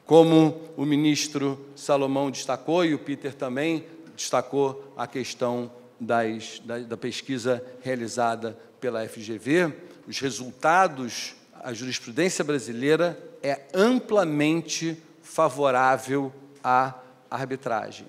Como o ministro Salomão destacou, e o Peter também destacou a questão da pesquisa realizada pela FGV, os resultados, a jurisprudência brasileira é amplamente favorável à arbitragem.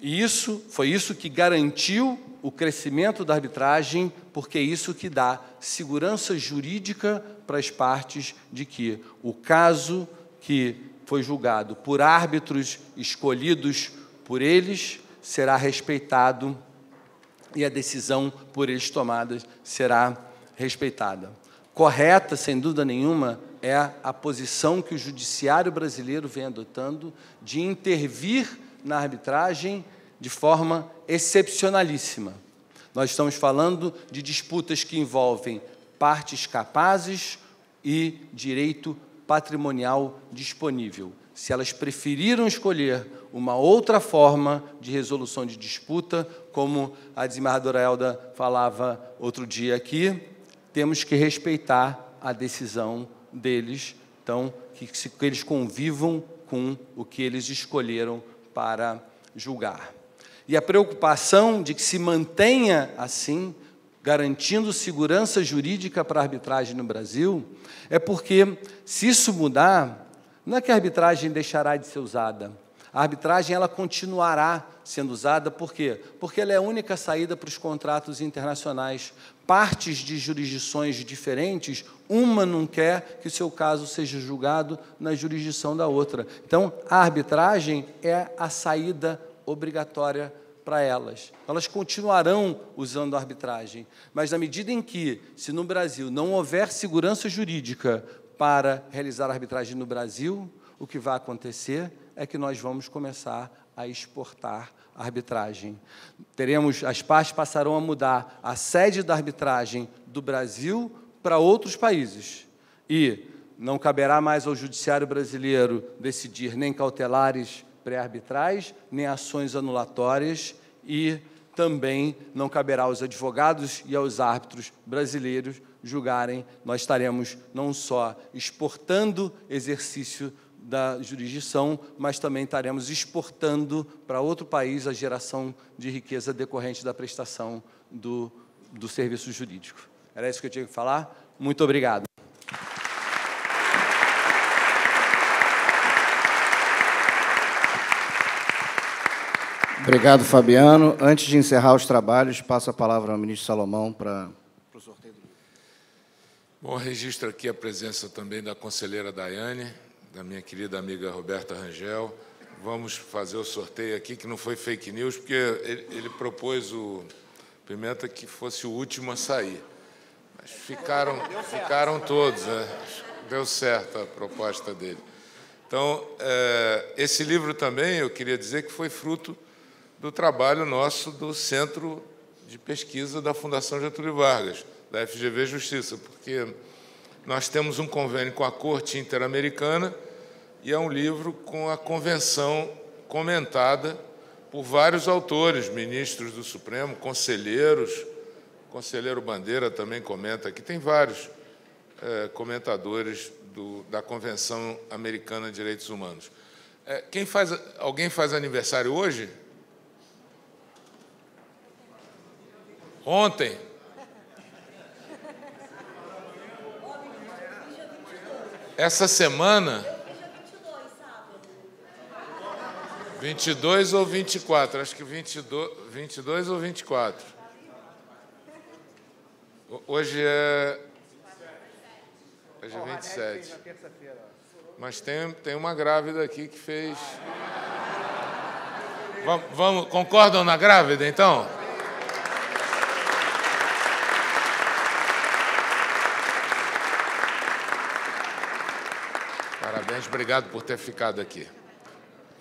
E foi isso que garantiu o crescimento da arbitragem, porque é isso que dá segurança jurídica para as partes de que o caso que foi julgado por árbitros escolhidos por eles será respeitado e a decisão por eles tomada será respeitada. Correta, sem dúvida nenhuma, é a posição que o judiciário brasileiro vem adotando de intervir na arbitragem de forma excepcionalíssima. Nós estamos falando de disputas que envolvem partes capazes e direito patrimonial disponível. Se elas preferiram escolher uma outra forma de resolução de disputa, como a desembargadora Elda falava outro dia aqui, temos que respeitar a decisão deles, então, que eles convivam com o que eles escolheram para julgar. E a preocupação de que se mantenha assim, garantindo segurança jurídica para a arbitragem no Brasil, é porque, se isso mudar, não é que a arbitragem deixará de ser usada. A arbitragem ela continuará sendo usada, por quê? Porque ela é a única saída para os contratos internacionais. Partes de jurisdições diferentes, uma não quer que o seu caso seja julgado na jurisdição da outra. Então, a arbitragem é a saída obrigatória para elas. Elas continuarão usando a arbitragem, mas na medida em que, se no Brasil não houver segurança jurídica para realizar a arbitragem no Brasil, o que vai acontecer é que nós vamos começar a exportar a arbitragem. As partes passarão a mudar a sede da arbitragem do Brasil para outros países. E não caberá mais ao judiciário brasileiro decidir nem cautelares pré-arbitrais, nem ações anulatórias, e também não caberá aos advogados e aos árbitros brasileiros julgarem. Nós estaremos não só exportando exercício da jurisdição, mas também estaremos exportando para outro país a geração de riqueza decorrente da prestação do serviço jurídico. Era isso que eu tinha que falar. Muito obrigado. Obrigado, Fabiano. Antes de encerrar os trabalhos, passo a palavra ao ministro Salomão para o sorteio do livro. Bom, registro aqui a presença também da conselheira Daiane, da minha querida amiga Roberta Rangel. Vamos fazer o sorteio aqui, que não foi fake news, porque ele propôs o Pimenta que fosse o último a sair. Mas ficaram todos, né? Deu certo a proposta dele. Então, esse livro também, eu queria dizer que foi fruto do trabalho nosso do Centro de Pesquisa da Fundação Getúlio Vargas, da FGV Justiça, porque nós temos um convênio com a Corte Interamericana e é um livro com a convenção comentada por vários autores, ministros do Supremo, conselheiros, o conselheiro Bandeira também comenta aqui, tem vários comentadores da Convenção Americana de Direitos Humanos. Alguém faz aniversário hoje? Ontem? Essa semana? 22 ou 24? Acho que 22 ou 24. Hoje é 27. Mas tem uma grávida aqui que fez... Concordam na grávida, então? Parabéns, obrigado por ter ficado aqui.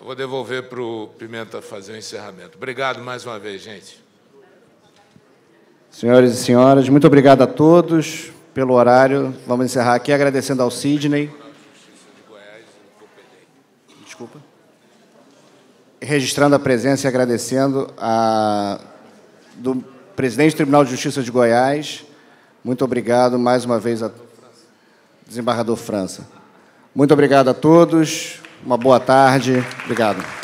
Eu vou devolver para o Pimenta fazer o encerramento. Obrigado mais uma vez, gente. Senhores e senhoras, muito obrigado a todos pelo horário. Vamos encerrar aqui agradecendo ao Sidney. Desculpa. Registrando a presença e agradecendo do presidente do Tribunal de Justiça de Goiás. Muito obrigado mais uma vez ao desembargador França. Muito obrigado a todos. Uma boa tarde. Obrigado.